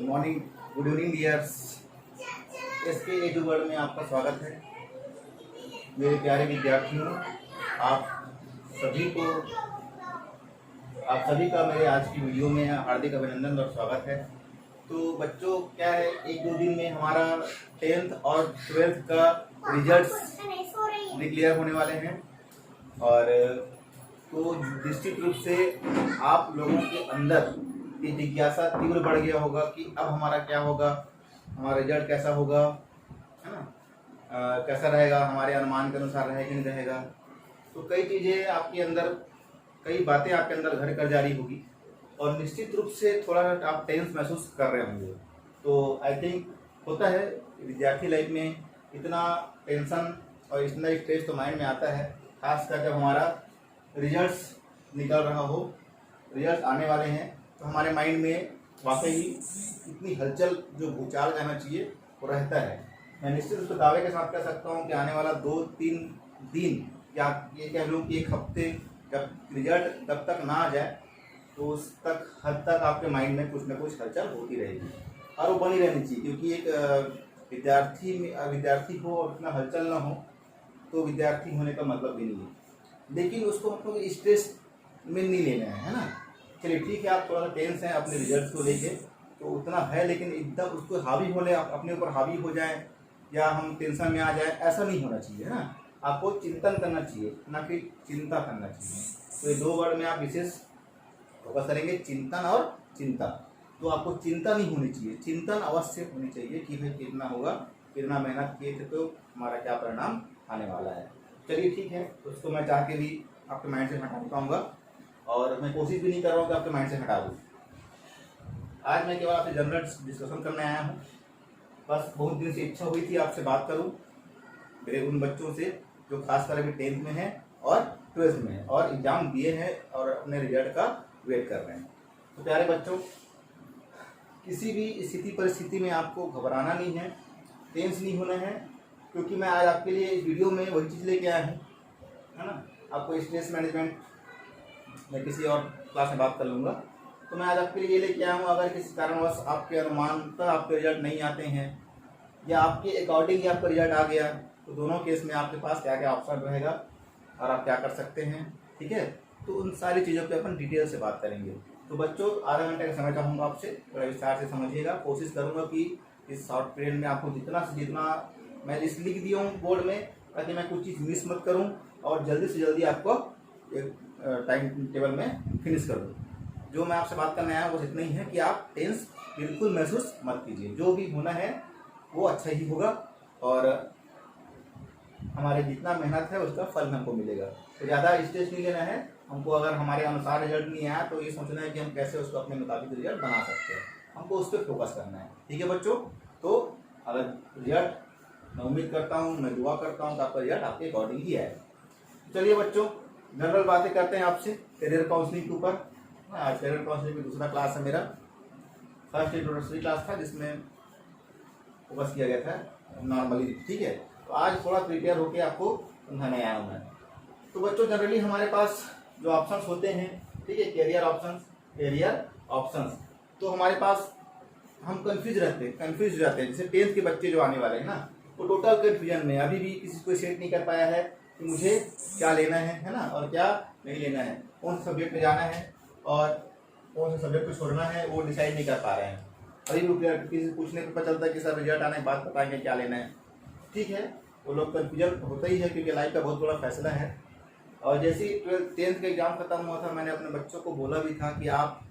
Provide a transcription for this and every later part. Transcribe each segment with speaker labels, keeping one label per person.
Speaker 1: Good morning, good evening dears. SK edu world में आपका स्वागत है। मेरे प्यारे विद्यार्थियों, आप सभी का मेरे आज की वीडियो में हार्दिक अभिनंदन और स्वागत है। तो बच्चों, क्या है, एक दो दिन में हमारा 10th और 12th का रिजल्ट्स डिक्लेयर होने वाले हैं और तो निश्चित रूप से आप लोगों के अंदर ये जिज्ञासा तीव्र बढ़ गया होगा कि अब हमारा क्या होगा, हमारा रिजल्ट कैसा होगा, है ना, कैसा रहेगा, हमारे अनुमान के अनुसार रहेगा कि नहीं रहेगा। तो कई चीज़ें आपके अंदर, कई बातें आपके अंदर घर कर जारी होगी और निश्चित रूप से थोड़ा आप टेंस महसूस कर रहे होंगे। तो आई थिंक होता है विद्यार्थी लाइफ में इतना टेंशन और इतना स्ट्रेस तो माइंड में आता है, खासकर जब हमारा रिजल्ट्स निकल रहा हो, रिजल्ट आने वाले हैं, तो हमारे माइंड में वाकई ही इतनी हलचल, जो भूचाल कहना चाहिए, वो रहता है। मैं निश्चित रूप से दावे के साथ कह सकता हूँ कि आने वाला 2-3 दिन या ये कह लूँ कि एक हफ्ते, जब रिजल्ट तब तक ना आ जाए तो उस तक हद तक आपके माइंड में कुछ ना कुछ हलचल होती रहेगी और वो बनी रहनी चाहिए, क्योंकि एक विद्यार्थी हो और इतना हलचल ना हो तो विद्यार्थी होने का मतलब भी नहीं है। लेकिन उसको मतलब स्ट्रेस में नहीं लेना है ना। चलिए ठीक है, आप थोड़ा सा टेंस हैं अपने रिजल्ट को लेके, तो उतना है, लेकिन एकदम उसको हावी होने, अपने ऊपर हावी हो जाए या हम टेंशन में आ जाए, ऐसा नहीं होना चाहिए, है ना। आपको चिंतन करना चाहिए, ना कि चिंता करना चाहिए। तो ये दो वर्ड में आप विशेष फोकस करेंगे, चिंतन और चिंता। तो आपको चिंता नहीं होनी चाहिए, चिंतन अवश्य होनी चाहिए कि भाई कितना होगा, कितना मेहनत किए थे तो हमारा क्या परिणाम आने वाला है। चलिए ठीक है, उसको मैं चाह के भी आपके माइंड से हटा पाऊँगा और मैं कोशिश भी नहीं कर रहा हूँ कि आपके माइंड से हटा दूँ। आज मैं केवल आपसे जनरल डिस्कशन करने आया हूँ। बस बहुत दिन से इच्छा हुई थी आपसे बात करूँ, मेरे उन बच्चों से जो खासकर अभी 10th में है और 12th में है और एग्ज़ाम दिए हैं और अपने रिजल्ट का वेट कर रहे हैं। तो प्यारे बच्चों, किसी भी स्थिति परिस्थिति में आपको घबराना नहीं है, टेंस नहीं होना है, क्योंकि मैं आज आपके लिए इस वीडियो में वही चीज़ लेके आया हूँ, है ना। आपको स्ट्रेस मैनेजमेंट मैं किसी और क्लास में बात कर लूँगा। तो मैं आज आपके लिए ये लेके आया हूँ, अगर किसी कारणवश आपके अनुमान पर आपके रिजल्ट नहीं आते हैं या आपके अकॉर्डिंग ही आपका रिजल्ट आ गया, तो दोनों केस में आपके पास क्या क्या ऑप्शन रहेगा और आप क्या कर सकते हैं, ठीक है। तो उन सारी चीज़ों पे अपन डिटेल से बात करेंगे। तो बच्चों, आधा घंटे का समय चाहूँगा आपसे, बड़ा विस्तार से समझिएगा। कोशिश करूँगा कि इस शॉर्ट पीरियड में आपको जितना से जितना मैं लिस्ट लिख दिया हूँ बोर्ड में, ताकि मैं कुछ चीज़ मिस मत करूँ और जल्दी से जल्दी आपको एक टाइम टेबल में फिनिश कर दूँ। जो मैं आपसे बात करने आया वो इतना ही है कि आप टेंस बिल्कुल महसूस मत कीजिए, जो भी होना है वो अच्छा ही होगा और हमारे जितना मेहनत है उसका फल हमको मिलेगा। तो ज़्यादा स्ट्रेस नहीं लेना है हमको। अगर हमारे अनुसार रिजल्ट नहीं आया तो ये सोचना है कि हम कैसे उसको अपने मुताबिक रिजल्ट बना सकते हैं, हमको उस पर फोकस करना है, ठीक है बच्चों। तो अगर रिजल्ट, मैं उम्मीद करता हूँ, मैं दुआ करता हूँ कि आपका रिजल्ट आपके अकॉर्डिंग ही आए। चलिए बच्चों, जनरल बातें करते हैं आपसे करियर काउंसलिंग के ऊपर। आज करियर काउंसलिंग में दूसरा क्लास है मेरा। फर्स्ट इंट्रोडक्टरी क्लास था जिसमें फोकस किया गया था नॉर्मली, ठीक है। तो आज थोड़ा प्रिपेयर होकर आपको समझाने आया हूँ मैं। तो बच्चों, जनरली हमारे पास जो ऑप्शंस होते हैं, ठीक है, करियर ऑप्शंस, तो हमारे पास हम कंफ्यूज रहते हैं। जैसे 10th के बच्चे जो आने वाले हैं ना, वो टोटल कंफ्यूजन में, अभी भी किसी को सेट नहीं कर पाया है कि मुझे क्या लेना है ना, और क्या नहीं लेना है, कौन से सब्जेक्ट में जाना है और कौन से सब्जेक्ट को छोड़ना है, वो डिसाइड नहीं कर पा रहे हैं। अभी किसी से पूछने पर पता चलता है कि सर रिजल्ट आने के बाद बताएंगे क्या लेना है, ठीक है। वो लोग कन्फ्यूजन होता ही है, क्योंकि लाइफ का बहुत बड़ा फैसला है। और जैसे ही 10th का एग्जाम खत्म हुआ था, मैंने अपने बच्चों को बोला भी था कि आप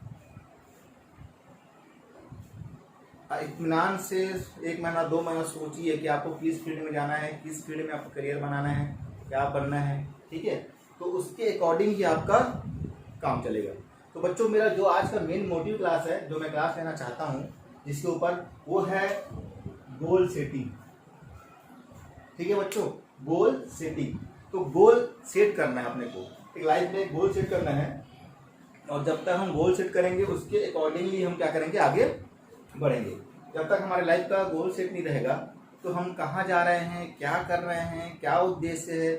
Speaker 1: इत्मीनान से 1 महीना 2 महीना सोचिए कि आपको किस फील्ड में जाना है, किस फील्ड में आपको करियर बनाना है, क्या बनना है, ठीक है। तो उसके अकॉर्डिंग ही आपका काम चलेगा। तो बच्चों, मेरा जो आज का मेन मोटिव क्लास है, जो मैं क्लास लेना चाहता हूँ जिसके ऊपर, वो है गोल सेटिंग, ठीक है बच्चों, गोल सेटिंग। तो गोल सेट करना है अपने को, एक लाइफ में गोल सेट करना है, और जब तक हम गोल सेट करेंगे उसके अकॉर्डिंगली हम क्या करेंगे, आगे बढ़ेंगे। जब तक हमारे लाइफ का गोल सेट नहीं रहेगा तो हम कहाँ जा रहे हैं, क्या कर रहे हैं, क्या उद्देश्य है,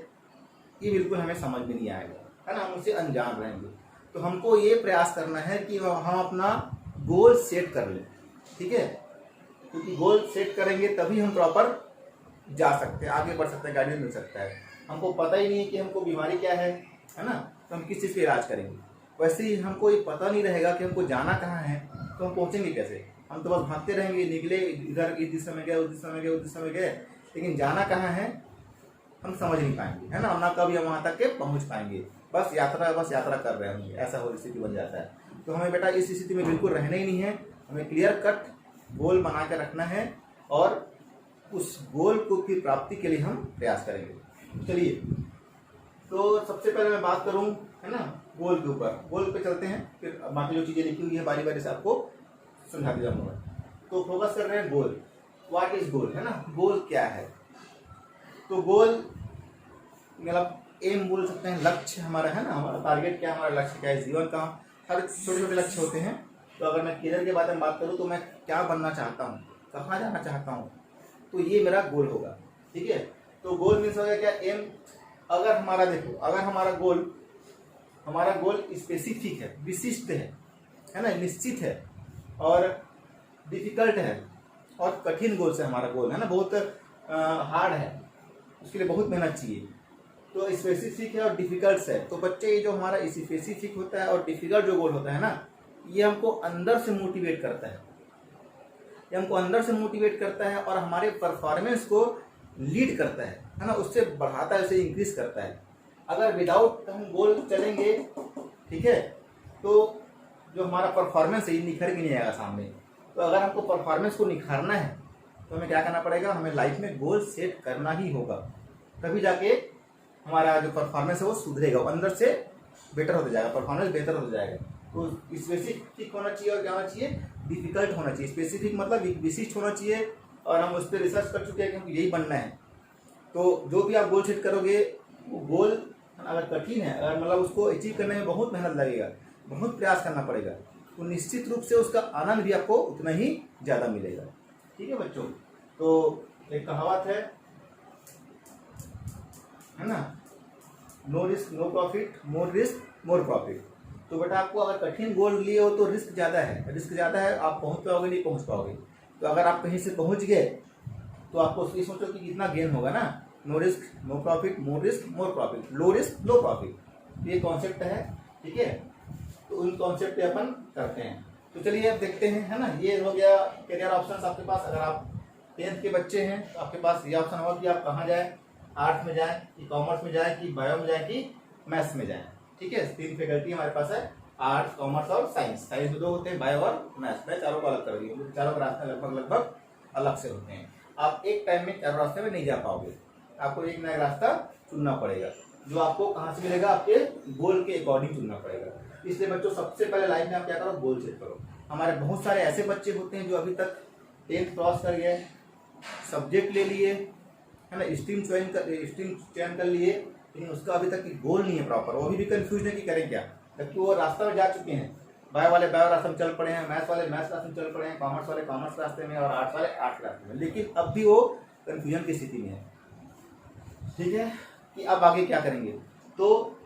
Speaker 1: ये बिल्कुल हमें समझ में नहीं आएगा, है ना, हम उससे अनजान रहेंगे। तो हमको ये प्रयास करना है कि हम अपना गोल सेट कर लें, ठीक है, क्योंकि गोल सेट करेंगे तभी हम प्रॉपर जा सकते हैं, आगे बढ़ सकते हैं, गाइडेंस मिल सकता है। हमको पता ही नहीं है कि हमको बीमारी क्या है ना, तो हम किस चीज़ का इलाज करेंगे। वैसे ही हमको ये पता नहीं रहेगा कि हमको जाना कहाँ है, तो हम पहुँचेंगे कैसे। हम तो बस भागते रहेंगे, निकले इधर इस दिशा में गए, उस दिशा में गए, उस दिशा में गए, लेकिन जाना कहाँ है हम समझ नहीं पाएंगे, है ना, ना कभी हम वहाँ तक के पहुँच पाएंगे। बस यात्रा कर रहे होंगे, ऐसा हो स्थिति बन जाता है। तो हमें बेटा इस स्थिति में बिल्कुल रहना ही नहीं है, हमें क्लियर कट गोल बना कर रखना है और उस गोल को की प्राप्ति के लिए हम प्रयास करेंगे। चलिए, तो सबसे पहले मैं बात करूं, है ना, गोल के ऊपर। गोल पे चलते हैं, फिर बाकी जो चीज़ें लिखी हुई है बारी बारी से आपको समझा दिया जाऊंगा। तो फोकस कर रहे हैं गोल। व्हाट इज गोल, है ना, गोल क्या है। तो गोल मतलब एम बोल सकते हैं, लक्ष्य हमारा, है ना, हमारा टारगेट क्या है, हमारा लक्ष्य क्या है जीवन का। हर छोटे छोटे लक्ष्य होते हैं। तो अगर मैं करियर के बारे में बात करूँ तो मैं क्या बनना चाहता हूँ, कहाँ जाना चाहता हूँ, तो ये मेरा गोल होगा। ठीक है, तो गोल मीन्स हो गया क्या, एम। अगर हमारा देखो, अगर हमारा गोल स्पेसिफिक है, विशिष्ट है ना, निश्चित है और डिफिकल्ट है और कठिन गोल से हमारा गोल है ना, बहुत हार्ड है, उसके लिए बहुत मेहनत चाहिए। तो स्पेसिफिक है और डिफिकल्ट है। तो बच्चे, ये जो हमारा स्पेसिफिक होता है और डिफिकल्ट जो गोल होता है ना, ये हमको अंदर से मोटिवेट करता है, ये हमको अंदर से मोटिवेट करता है और हमारे परफॉर्मेंस को लीड करता है ना, उससे बढ़ाता है, उसे इंक्रीज करता है। अगर विदाउट हम गोल चलेंगे, ठीक है, तो जो हमारा परफॉर्मेंस है ये निखर के नहीं आएगा सामने। तो अगर हमको परफॉर्मेंस को निखारना है तो हमें क्या करना पड़ेगा, हमें लाइफ में गोल सेट करना ही होगा, तभी जाके हमारा जो परफॉर्मेंस है वो सुधरेगा, अंदर से बेटर होता जाएगा, परफॉर्मेंस बेहतर होता जाएगा। तो स्पेसिफिक होना चाहिए और क्या होना चाहिए, डिफिकल्ट होना चाहिए। स्पेसिफिक मतलब विशिष्ट होना चाहिए और हम उस पर रिसर्च कर चुके हैं कि हमको यही बनना है। तो जो भी आप गोल सेट करोगे, वो गोल अगर कठिन है, अगर मतलब उसको अचीव करने में बहुत मेहनत लगेगा, बहुत प्रयास करना पड़ेगा, तो निश्चित रूप से उसका आनंद भी आपको उतना ही ज़्यादा मिलेगा। ठीक है बच्चों, तो एक कहावत है ना, no risk no profit, more risk more profit. तो बेटा आपको अगर कठिन गोल लिए हो तो रिस्क ज़्यादा है, आप पहुंच पाओगे नहीं पहुंच पाओगे। तो अगर आप कहीं से पहुंच गए तो आपको ये सोचो कि कितना गेन होगा ना, no risk no profit, more risk more profit, low risk low profit, ये कॉन्सेप्ट है। ठीक है, तो उन कॉन्सेप्ट पे अपन करते हैं। तो चलिए अब देखते हैं, है ना, ये हो गया करियर ऑप्शन आपके पास। अगर आप 10th के बच्चे हैं तो आपके पास ये ऑप्शन होगा कि आप कहाँ जाए, आर्ट्स में जाए कि कॉमर्स में जाए कि बायो में जाए कि मैथ्स में जाए। ठीक है, 3 फैकल्टी हमारे पास है, आर्ट्स कॉमर्स और साइंस। साइंस में 2 होते हैं, बायो और मैथ्स। मैं चारों को अलग कर दिया, क्योंकि चारों के रास्ते लगभग अलग से होते हैं। आप एक टाइम में चारों रास्ते में नहीं जा पाओगे, आपको एक नया रास्ता चुनना पड़ेगा, जो आपको कहाँ से मिलेगा, आपके गोल के अकॉर्डिंग चुनना पड़ेगा। इसलिए बच्चों सबसे पहले लाइफ में आप क्या करो, गोल सेट करो। हमारे बहुत सारे ऐसे बच्चे होते हैं जो अभी तक 10th क्रॉस कर गए, सब्जेक्ट ले लिए, है ना, स्ट्रीम चयन कर लिए, लेकिन उसका अभी तक गोल नहीं है प्रॉपर। वो अभी भी कंफ्यूज है कि करें क्या, जबकि वो रास्ता में जा चुके हैं। बायो वाले बायो रास्ते में चल पड़े हैं, मैथ्स वाले मैथ्स रास्ते में चल पड़े हैं, कॉमर्स वाले कॉमर्स रास्ते में और आर्ट्स वाले आर्ट्स रास्ते में, लेकिन अब भी वो कंफ्यूजन की स्थिति में है। ठीक है, कि अब आगे क्या करेंगे। तो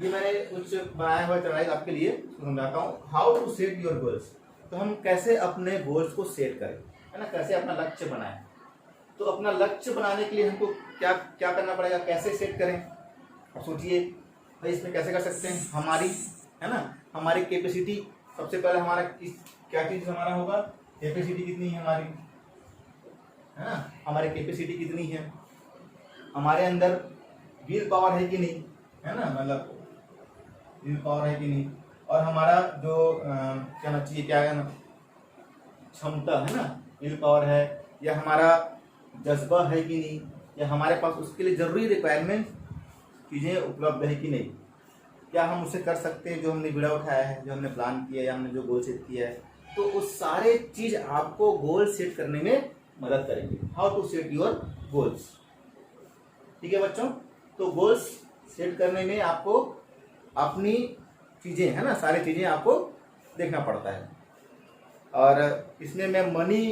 Speaker 1: ये मैंने कुछ बनाया हुआ चढ़ाई आपके लिए समझाता हूँ, how to set your goals. तो हम कैसे अपने गोल्स को सेट करें, है ना, कैसे अपना लक्ष्य बनाएं। तो अपना लक्ष्य बनाने के लिए हमको क्या क्या करना पड़ेगा, कैसे सेट करें। अब सोचिए भाई, इसमें कैसे कर सकते हैं, हमारी, है ना, हमारी कैपेसिटी। सबसे पहले हमारा क्या चीज हमारा होगा, कैपेसिटी कितनी है हमारी, है ना, हमारी कैपेसिटी कितनी है, हमारे अंदर विल पावर है कि नहीं, है ना, मतलब विल पावर है कि नहीं, और हमारा जो कहना चाहिए क्या है ना, क्षमता, है ना, विल पावर है, या हमारा जज्बा है कि नहीं, या हमारे पास उसके लिए जरूरी रिक्वायरमेंट चीज़ें उपलब्ध है कि नहीं, क्या हम उसे कर सकते हैं जो हमने बीड़ा उठाया है, जो हमने प्लान किया है, या हमने जो गोल सेट किया है। तो उस सारे चीज आपको गोल सेट करने में मदद करेंगे। How to set your goals. ठीक है बच्चों, तो गोल्स सेट करने में आपको अपनी चीजें, है ना, सारी चीजें आपको देखना पड़ता है। और इसमें मैं मनी,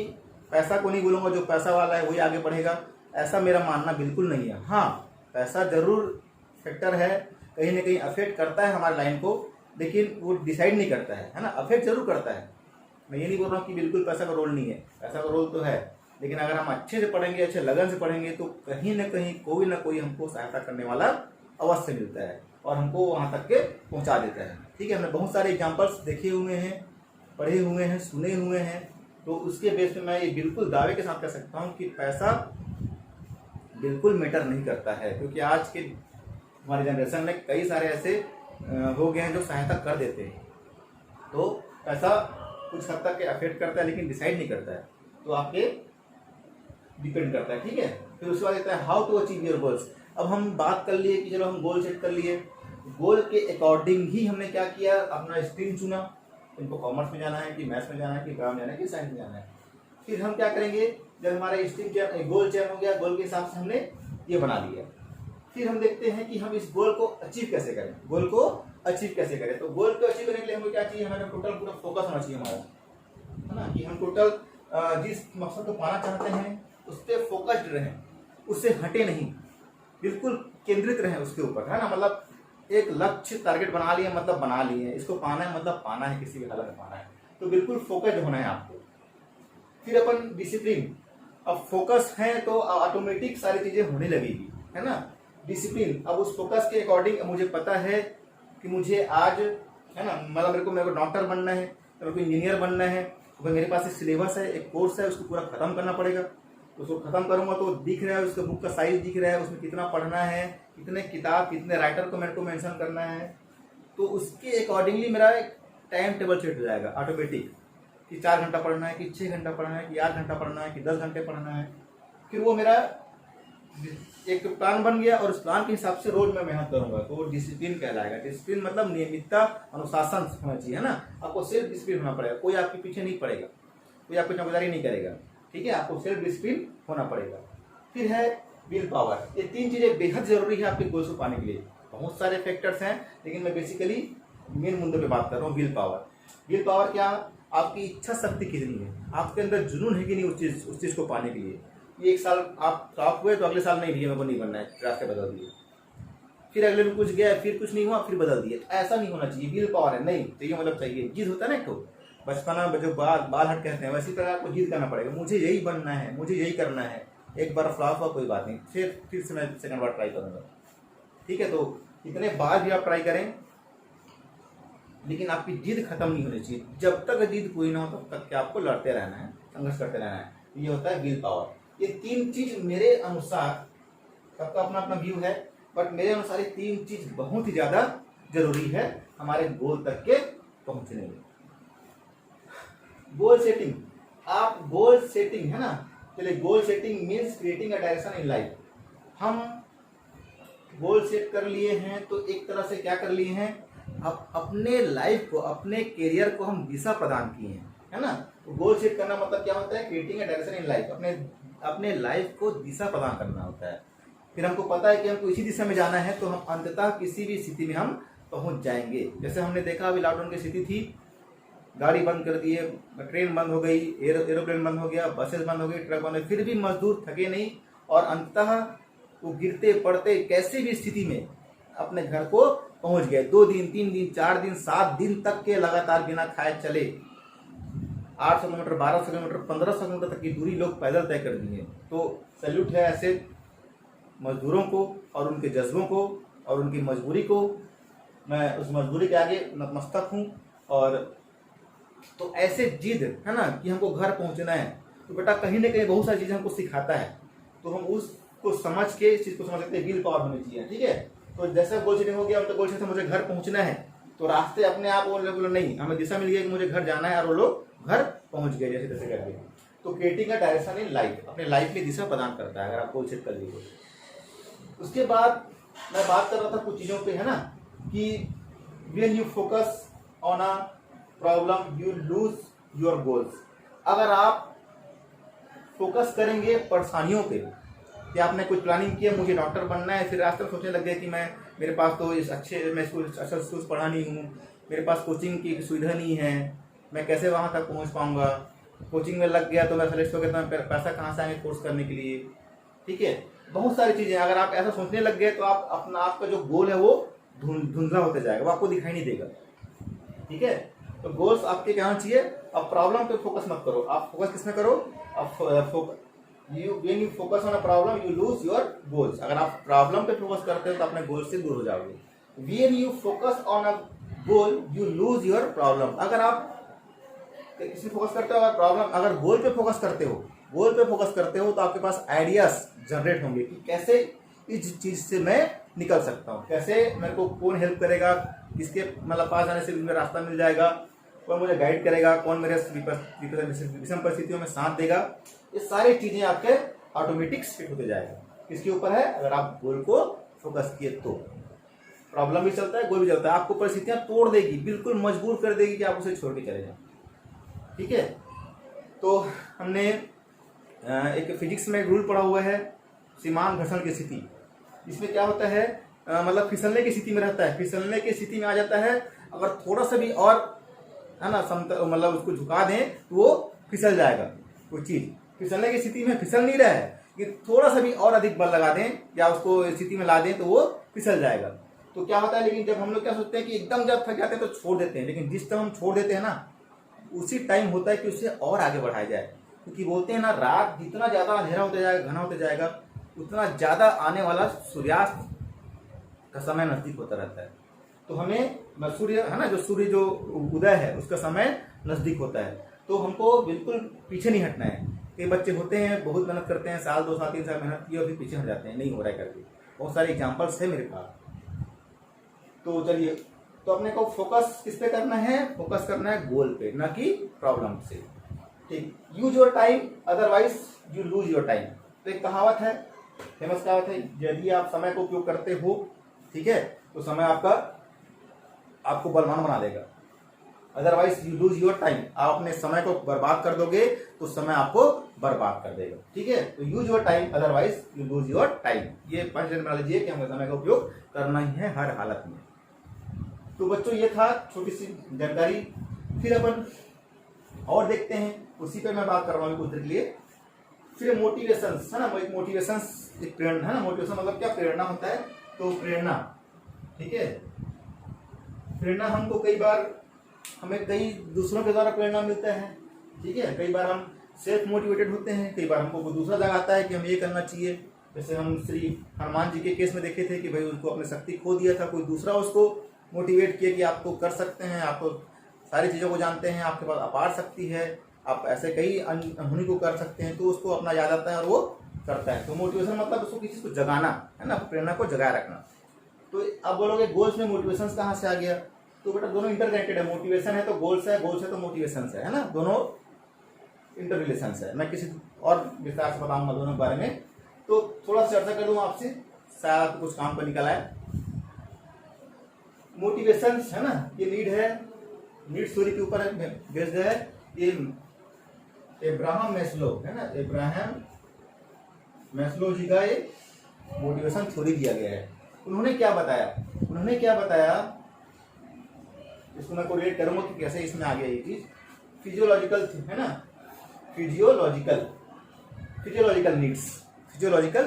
Speaker 1: पैसा को नहीं बोलूँगा, जो पैसा वाला है वही आगे बढ़ेगा, ऐसा मेरा मानना बिल्कुल नहीं है। हाँ, पैसा जरूर फैक्टर है, कहीं ना कहीं अफेक्ट करता है हमारी लाइन को, लेकिन वो डिसाइड नहीं करता है ना, अफेक्ट जरूर करता है, मैं ये नहीं बोल रहा हूँ कि बिल्कुल पैसा का रोल नहीं है, पैसा का रोल तो है, लेकिन अगर हम अच्छे से पढ़ेंगे, अच्छे लगन से पढ़ेंगे तो कहीं ना कहीं कोई ना कोई हमको सहायता करने वाला अवश्य मिलता है और हमको वहाँ तक के पहुँचा देता है। ठीक है, हमने बहुत सारे एग्जाम्पल्स देखे हुए हैं, पढ़े हुए हैं, सुने हुए हैं, तो उसके बेस पे मैं ये बिल्कुल दावे के साथ कह सकता हूँ कि पैसा बिल्कुल मैटर नहीं करता है, क्योंकि आज के हमारी जनरेशन में कई सारे ऐसे हो गए हैं जो सहायता कर देते हैं। तो पैसा कुछ हद तक अफेक्ट करता है लेकिन डिसाइड नहीं करता है, तो आपके डिपेंड करता है। ठीक है, फिर उसके बाद कहता है how to achieve your goals. अब हम बात कर लिए कि चलो हम गोल सेट कर लिए, गोल के अकॉर्डिंग ही हमने क्या किया, अपना स्ट्रीम चुना, इनको कॉमर्स में जाना है कि मैथ्स में जाना है कि ड्रामा में जाना है कि साइंस में जाना है। फिर हम क्या करेंगे, जब हमारा स्ट्रीम गोल चयन हो गया, गोल के हिसाब से हमने ये बना लिया, फिर हम देखते हैं कि हम इस गोल को अचीव कैसे करें, गोल को अचीव कैसे करें। तो गोल को अचीव करने के लिए हमें क्या चाहिए, हमें टोटल पूरा फोकस होना चाहिए हमारा, है ना, कि हम टोटल जिस मकसद को पाना चाहते हैं उस पर फोकस्ड रहें, उससे हटे नहीं, बिल्कुल केंद्रित रहें उसके ऊपर, है ना। मतलब एक लक्ष्य टारगेट बना लिए, मतलब बना लिए, इसको पाना है मतलब पाना है, किसी भी हालत में पाना है, तो बिल्कुल फोकस्ड होना है आपको। फिर अपन डिसिप्लिन, अब फोकस है तो ऑटोमेटिक सारी चीजें होने लगेगी, है ना। डिसिप्लिन, अब उस फोकस के अकॉर्डिंग मुझे पता है कि मुझे आज, है ना, मतलब मेरे को डॉक्टर बनना है, मेरे को इंजीनियर बनना है, तो मेरे पास एक सिलेबस है, एक कोर्स है, उसको पूरा खत्म करना पड़ेगा। उसको खत्म करूंगा तो दिख रहा है, उसका बुक का साइज दिख रहा है, उसमें कितना पढ़ना है, कितने किताब, कितने राइटर को मेरे को मेंशन करना है, तो उसके अकॉर्डिंगली मेरा एक टाइम टेबल सेट हो जाएगा ऑटोमेटिक, कि 4 घंटा पढ़ना है, कि 6 घंटा पढ़ना है, कि 8 घंटा पढ़ना है, कि 10 घंटे पढ़ना है। फिर वो मेरा एक प्लान बन गया और उस प्लान के हिसाब से रोज मैं मेहनत करूंगा, तो वो डिसिप्लिन कहलाएगा। डिसिप्लिन मतलब नियमितता, अनुशासन होना चाहिए, है ना। आपको सेल्फ डिसिप्लिन होना पड़ेगा, कोई आपके पीछे नहीं पड़ेगा, कोई आपको चौकीदारी नहीं करेगा, ठीक है, आपको सेल्फ डिसिप्लिन होना पड़ेगा। फिर है विल पावर, ये 3 चीजें बेहद जरूरी है आपके गोल्स को पाने के लिए। बहुत सारे फैक्टर्स हैं लेकिन मैं बेसिकली मेन मुद्दे पे बात कर रहा हूँ। विल पावर, विल पावर क्या, आपकी इच्छा शक्ति कितनी है, आपके अंदर जुनून है कि नहीं उस चीज को पाने के लिए। ये 1 साल आप टॉप हुए तो अगले साल नहीं भैया मेरे को नहीं बनना है, रास्ते बदल दिए, फिर अगले में कुछ गया, फिर कुछ नहीं हुआ, फिर बदल दिए, तो ऐसा नहीं होना चाहिए। विल पावर है, नहीं चाहिए मतलब चाहिए, जिद होता है ना, एक तो बचपना में जो बाल हट कहते हैं, वैसी तरह आपको जिद करना पड़ेगा, मुझे यही बनना है, मुझे यही करना है। एक बार फ्लॉप हुआ कोई बात नहीं, फिर से मैं सेकंड बार ट्राई करूंगा, ठीक है। तो इतने बार भी आप ट्राई करें लेकिन आपकी जिद खत्म नहीं होनी चाहिए। जब तक जिद पूरी ना हो तब तक के आपको लड़ते रहना है, संघर्ष करते रहना है। ये होता है विल पावर। ये 3 चीज मेरे अनुसार, सबका अपना अपना व्यू है, बट मेरे अनुसार ये 3 चीज बहुत ही ज्यादा जरूरी है हमारे गोल तक के पहुंचने में। गोल सेटिंग, आप गोल सेटिंग, है ना, चलिए goal setting means creating a direction in life. हम गोल सेट कर लिए हैं तो एक तरह से क्या कर लिए हैं, अब अपने लाइफ को, अपने करियर को हम दिशा प्रदान किए हैं, है ना। तो गोल सेट करना मतलब क्या होता है, creating a direction in life, अपने लाइफ को दिशा प्रदान करना होता है। फिर हमको पता है कि हमको इसी दिशा में जाना है, तो हम अंततः किसी भी स्थिति में हम पहुंच जाएंगे। जैसे हमने देखा अभी लॉकडाउन की स्थिति थी, गाड़ी बंद कर दिए, ट्रेन बंद हो गई, एरोप्लेन बंद हो गया, बसेस बंद हो गई, ट्रक बंद हो गई, फिर भी मजदूर थके नहीं और अंततः वो गिरते पड़ते कैसे भी स्थिति में अपने घर को पहुंच गए। 2 दिन, 3 दिन, 4 दिन, 7 दिन तक के लगातार बिना खाए चले। 800 किलोमीटर, 1200 किलोमीटर, 1500 किलोमीटर तक की दूरी लोग पैदल तय कर दिए। तो सैल्यूट है ऐसे मजदूरों को और उनके जज्बों को और उनकी मजबूरी को। मैं उस मजबूरी के आगे नतमस्तक हूँ। और तो ऐसे जिद, है ना, कि हमको घर पहुंचना है, तो बेटा कहीं ना कहीं बहुत सारी चीजें हमको सिखाता है, तो हम उसको समझ के, इस चीज को समझ सकते हैं, विल पावर होनी चाहिए, ठीक है। तो जैसा गोल सेटिंग हो गया, तो गोल सेटिंग मुझे घर पहुंचना है, तो रास्ते अपने आप वो लोग नहीं, हमें दिशा मिल गई कि मुझे घर जाना है और वो लोग घर पहुंच गए जैसे तैसे करके। तो क्रिएटिंग का डायरेक्शन इन लाइफ, अपने लाइफ में दिशा प्रदान करता है अगर आप गोल सेट कर लीजिए। उसके बाद मैं बात कर रहा था कुछ चीजों पे, है ना, कि when you focus on a problem you lose your goals. अगर आप फोकस करेंगे परेशानियों पे, कि आपने कुछ प्लानिंग किया, मुझे डॉक्टर बनना है, फिर रास्ते में सोचने लग गए कि मेरे पास तो मैं अच्छा स्कूल पढ़ा नहीं हूँ, मेरे पास कोचिंग की सुविधा नहीं है, मैं कैसे वहाँ तक पहुँच पाऊँगा, कोचिंग में लग गया तो मैं सेलेक्ट हो गया, तो मैं पैसा कहाँ से आएंगे कोर्स करने के लिए, ठीक है। बहुत सारी चीज़ें, अगर आप ऐसा सोचने लग गए तो आपका जो गोल है वो धुंधला होते जाएगा, वो आपको दिखाई नहीं देगा, ठीक है। तो गोल्स आपके क्या होना चाहिए, अब प्रॉब्लम पे फोकस मत करो, आप फोकस किसमें करो, अब when you focus on a problem you lose your goals। अगर आप प्रॉब्लम पे फोकस करते हो तो अपने गोल से दूर हो जाओगे। when you focus on a goal you lose your problem। अगर आप किसी फोकस करते हो, अगर प्रॉब्लम, अगर गोल पे फोकस करते हो, गोल पे फोकस करते हो तो आपके पास आइडियाज जनरेट होंगे कि कैसे इस चीज से मैं निकल सकता हूँ, कैसे मेरे को कौन हेल्प करेगा, किसके मतलब पास जाने से मुझे रास्ता मिल जाएगा, कौन मुझे गाइड करेगा, कौन मेरे विषम परिस्थितियों में साथ देगा। ये सारी चीजें आपके ऑटोमेटिक फिट होते जाएगा। किसके ऊपर है, अगर आप गोल को फोकस किए तो प्रॉब्लम भी चलता है, गोल भी चलता है। आपको परिस्थितियां तोड़ देगी, बिल्कुल मजबूर कर देगी कि आप उसे छोड़ के चले जाए। ठीक है, तो हमने एक फिजिक्स में एक रूल पढ़ा हुआ है सीमांत घर्षण की स्थिति। इसमें क्या होता है, मतलब फिसलने की स्थिति में रहता है, फिसलने की स्थिति में आ जाता है। अगर थोड़ा सा भी और है ना मतलब उसको झुका दें तो वो फिसल जाएगा। कोई चीज फिसलने की स्थिति में फिसल नहीं रहा है कि थोड़ा सा भी और अधिक बल लगा दें या उसको स्थिति में ला दें तो वो फिसल जाएगा। तो क्या होता है, लेकिन जब हम लोग क्या सोचते हैं कि एकदम जब थक जाते हैं तो छोड़ देते हैं, लेकिन जिस टाइम हम छोड़ देते हैं ना उसी टाइम होता है कि उससे और आगे बढ़ाया जाए। क्योंकि बोलते हैं ना, रात जितना ज्यादा अंधेरा होता जाएगा, घना होता जाएगा, उतना ज्यादा आने वाला सूर्यास्त का समय नजदीक होता रहता है। तो हमें सूर्य है ना, जो सूर्य जो उदय है उसका समय नजदीक होता है, तो हमको बिल्कुल पीछे नहीं हटना है। कई बच्चे होते हैं बहुत मेहनत करते हैं, साल 2 साल 3 साल मेहनत की और फिर पीछे हट जाते हैं, नहीं हो रहा है करके। बहुत सारे एग्जाम्पल्स है मेरे पास। तो चलिए, तो अपने को फोकस किस पे करना है, फोकस करना है गोल पे, ना कि प्रॉब्लम से। ठीक, use your time otherwise you lose your time. तो एक कहावत है, फेमस कहावत है, यदि आप समय को उपयोग करते हो, ठीक है, तो समय आपको बलवान बना देगा। Otherwise you lose your time, आप अपने समय को बर्बाद कर दोगे तो समय आपको बर्बाद कर देगा। ठीक है, तो use your time otherwise you lose your time. ये पंच बना लीजिए कि हमें समय का उपयोग करना ही है हर हालत में। तो बच्चों, ये था छोटी सी जानकारी। फिर अपन और देखते हैं, उसी पे मैं बात कर रहा हूँ कुछ देर के लिए। फिर मोटिवेशन है ना, मोटिवेशन एक प्रेरणा है ना। मोटिवेशन मतलब क्या, प्रेरणा होता है। तो प्रेरणा, ठीक है, प्रेरणा हमको कई बार हमें कई दूसरों के द्वारा प्रेरणा मिलता है। ठीक है, कई बार हम सेल्फ मोटिवेटेड होते हैं, कई बार हमको कोई दूसरा जगाता है कि हम ये करना चाहिए। जैसे हम श्री हनुमान जी के केस में देखे थे कि भाई उसको अपनी शक्ति खो दिया था, कोई दूसरा उसको मोटिवेट किया कि आपको कर सकते हैं, आपको सारी चीज़ों को जानते हैं, आपके पास अपार शक्ति है, आप ऐसे कई अनहोनी को कर सकते हैं। तो उसको अपना याद आता है और वो करता है। तो मोटिवेशन मतलब उसको किसी को जगाना है ना, प्रेरणा को जगाए रखना। तो अब बोलोगे गोल्स में मोटिवेशन कहाँ से आ गया, तो बेटा दोनों इंटरकनेक्टेड है। मोटिवेशन है तो गोल्स है, गोल्स है तो मोटिवेशन है ना, दोनों इंटर रिलेशन है। मैं किसी और विस्तार से बताऊंगा दोनों के बारे में। तो थोड़ा चर्चा कर दूं आपसे, शायद कुछ काम पर निकल आए। मोटिवेशन है ना, ये नीड है, नीड स्टोरी के ऊपर बेस्ड है। ये एब्राहम मैस्लो है ना, एब्राहम मैस्लो जी का ये मोटिवेशन थ्योरी दिया गया है। उन्होंने क्या बताया, इसको मैं कोरिलेट करूंगा कि कैसे इसमें आ गया ये चीज। फिजियोलॉजिकल है ना, फिजियोलॉजिकल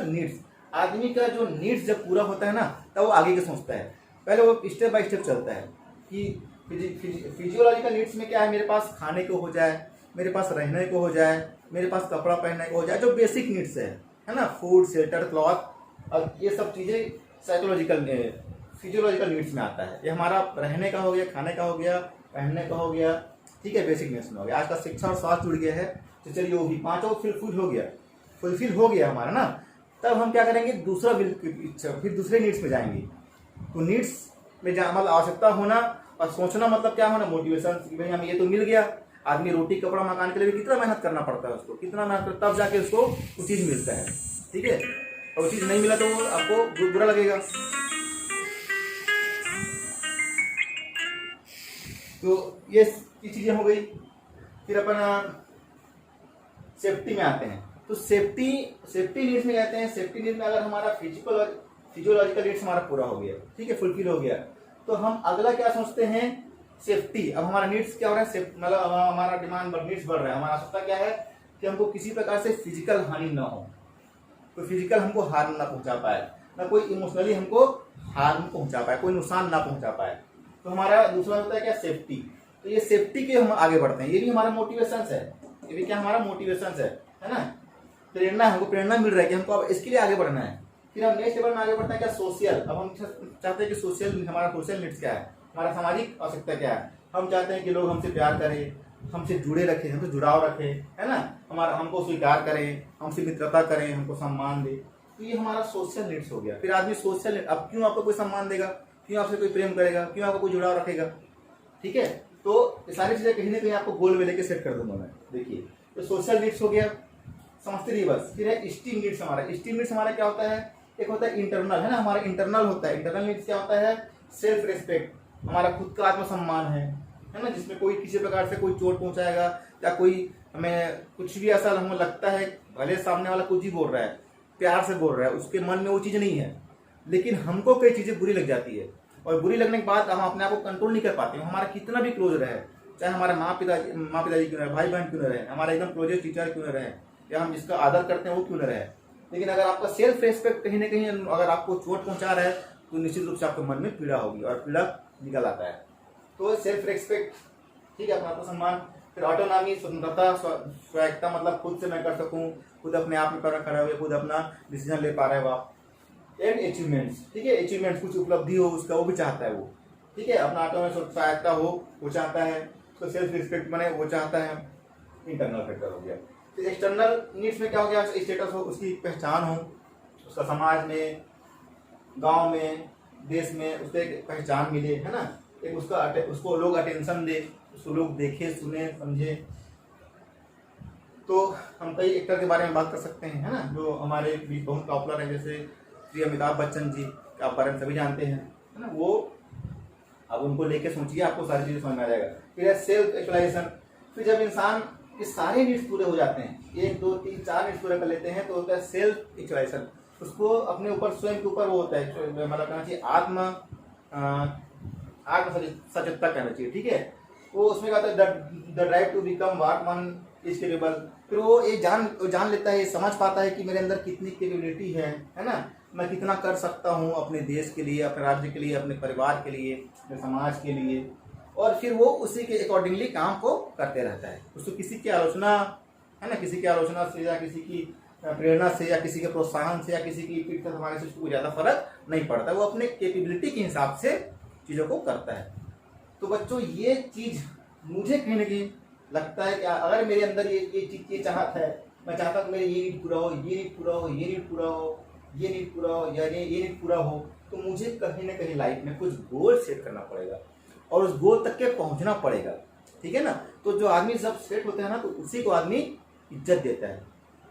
Speaker 1: नीड्स। आदमी का जो नीड्स जब पूरा होता है ना, तब वो आगे के सोचता है। पहले वो स्टेप बाय स्टेप चलता है कि फिजियोलॉजिकल नीड्स में क्या है, मेरे पास खाने को हो जाए, मेरे पास रहने को हो जाए, मेरे पास कपड़ा पहनने को हो जाए, जो बेसिक नीड्स है ना, फूड, शेल्टर, क्लॉथ। और ये सब चीजें फिजियोलॉजिकल नीड्स में आता है। ये हमारा रहने का हो गया, खाने का हो गया, पहनने का हो गया, ठीक है, बेसिक नीड्स में हो गया। आज का शिक्षा और स्वास्थ्य जुड़ गया है, तो चलिए वो भी पांचों फुलफिल हो गया हमारा ना। तब हम क्या करेंगे, फिर दूसरे नीड्स में जाएंगे। तो नीड्स में मतलब आवश्यकता होना और सोचना मतलब क्या होना, मोटिवेशन कि भाई हमें ये तो मिल गया। आदमी रोटी कपड़ा मकान के लिए भी कितना मेहनत करना पड़ता है उसको, कितना मेहनत करता तब जाके उसको वो चीज़ मिलता है। ठीक है, और वो चीज़ नहीं मिला तो आपको बुरा लगेगा। तो ये चीज़ें हो गई। फिर अपन सेफ्टी में आते हैं। तो सेफ्टी नीड्स में कहते हैं, सेफ्टी नीड्स में अगर हमारा फिजियोलॉजिकल नीड्स हमारा पूरा हो गया, ठीक है, फुलफिल हो गया, तो हम अगला क्या सोचते हैं, सेफ्टी। अब हमारा नीड्स क्या हो रहा है, मतलब हमारा डिमांड नीड्स बढ़ रहा है। हमारा आवश्यकता क्या है कि हमको किसी प्रकार से फिजिकल हानि ना हो, कोई फिजिकल हमको हार्म ना पहुंचा पाए, ना कोई इमोशनली हमको हार्म पहुंचा पाए, कोई नुकसान ना पहुंचा पाए। तो हमारा दूसरा होता है क्या, सेफ्टी। तो ये सेफ्टी के हम आगे बढ़ते हैं, ये भी हमारा मोटिवेशन है, ये भी क्या हमारा मोटिवेशन है ना, प्रेरणा, हमको प्रेरणा मिल रहा है कि हमको अब इसके लिए आगे बढ़ना है। फिर हम नेक्स्ट लेवल में आगे बढ़ते हैं क्या, सोशल। अब हम चाहते हैं कि सोशल, हमारा सोशल नीड्स क्या है, हमारा सामाजिक आवश्यकता क्या है। हम चाहते हैं कि लोग हमसे प्यार करें, हमसे जुड़े रखें, हमसे जुड़ाव रखें, है ना, हमारा हमको स्वीकार करें, हमसे मित्रता करें, हमको सम्मान दे। तो ये हमारा सोशल नीड्स हो गया। फिर आदमी सोशल, अब क्यों आपको कोई सम्मान देगा, क्यों आपसे कोई प्रेम करेगा, क्यों आपको कोई जुड़ाव रखेगा, ठीक है। तो ये सारी चीजें कहीं ना कहीं आपको गोल में लेके सेट कर दूंगा मैं। देखिए, तो सोशल नीड्स हो गया, समझते रहिए बस। फिर है स्टीम नीड्स हमारा। स्टीम नीड्स हमारा क्या होता है, एक होता है इंटरनल, है ना, हमारा इंटरनल होता है। इंटरनल नीड्स क्या होता है, सेल्फ रेस्पेक्ट, हमारा खुद का आत्मसम्मान है ना, जिसमें कोई किसी प्रकार से कोई चोट पहुंचाएगा या कोई हमें कुछ भी ऐसा हमें लगता है, भले सामने वाला कुछ ही बोल रहा है, प्यार से बोल रहा है, उसके मन में वो चीज नहीं है, लेकिन हमको कई चीजें बुरी लग जाती है, और बुरी लगने के बाद हम अपने आप को कंट्रोल नहीं कर पाते। हमारा कितना भी क्लोज रहे, चाहे हमारे माँ पिताजी क्यों रहे, भाई बहन क्यों न रहे, हमारा एकदम क्लोजेस्ट टीचर क्यों न रहे, या हम जिसका आदर करते हैं वो क्यों न रहे, लेकिन अगर आपका सेल्फ रेस्पेक्ट कहीं ना कहीं अगर आपको चोट पहुंचा रहा है, तो निश्चित रूप से आपके मन में पीड़ा होगी, और पीड़ा निकल आता है। तो सेल्फ रेस्पेक्ट, ठीक है, अपना आत्मसम्मान। फिर ऑटोनॉमी, स्वतंत्रता, स्वायत्ता, मतलब खुद से मैं कर सकूं, खुद अपने आप में कर खड़ा हुए, खुद अपना डिसीजन ले पा रहे हो आप। एंड अचीवमेंट्स, ठीक है, अचीवमेंट्स, कुछ उपलब्धि हो उसका, वो भी चाहता है वो, ठीक है, अपना ऑटोनॉमी, स्वायत्ता हो वो चाहता है, तो सेल्फ रिस्पेक्ट बने वो चाहता है। इंटरनल फैक्टर हो गया। तो एक्सटर्नल नीड्स में क्या हो गया, स्टेटस हो, उसकी पहचान हो, उसका समाज में, गांव में, देश में उसको एक पहचान मिले, है ना, एक उसको लोग अटेंशन दे, उसको लोग देखे, सुने, समझे। तो हम कई एक्टर के बारे में बात कर सकते हैं, है ना, जो हमारे बीच बहुत पॉपुलर है, जैसे श्री अमिताभ बच्चन जी, आप बारे में सभी जानते हैं, है ना, वो अब उनको लेके सोचिए, आपको सारी चीजें समझ में आ जाएगा। फिर है सेल्फ एक्चुअलाइजेशन। फिर जब इंसान के सारे नीड्स पूरे हो जाते हैं, 1 2 3 4 नीड्स पूरे कर लेते हैं, तो होता है सेल्फ एक्चुअलाइजेशन। उसको अपने ऊपर, स्वयं के ऊपर वो होता है, मतलब कहना चाहिए आत्म सचेतता कहना चाहिए, ठीक है। वो उसमें कहता है the drive to become what one is capable. फिर वो ये जान लेता है, समझ पाता है कि मेरे अंदर कितनी कैपेबिलिटी है ना, मैं कितना कर सकता हूँ अपने देश के लिए, अपने राज्य के लिए, अपने परिवार के लिए, अपने समाज के लिए, और फिर वो उसी के अकॉर्डिंगली काम को करते रहता है। उसको किसी की आलोचना, है ना, किसी की आलोचना से या किसी की प्रेरणा से या किसी के प्रोत्साहन से या किसी की पीठ पर हमारे से उसको ज़्यादा फर्क नहीं पड़ता, वो अपने कैपेबिलिटी के हिसाब से चीज़ों को करता है। तो बच्चों, ये चीज़ मुझे कहीं ना कहीं लगता है कि अगर मेरे अंदर ये चाहत है, मैं चाहता हूँ मेरे ये नीड पूरा हो, ये नीड पूरा हो, ये नीड पूरा हो, ये नीड पूरा हो, या ये नीड पूरा हो, तो मुझे कहीं ना कहीं लाइफ में कुछ गोल सेट करना पड़ेगा और उस गोल तक के पहुंचना पड़ेगा, ठीक है ना। तो जो आदमी जब सेट होता है ना, तो उसी को आदमी इज्जत देता है,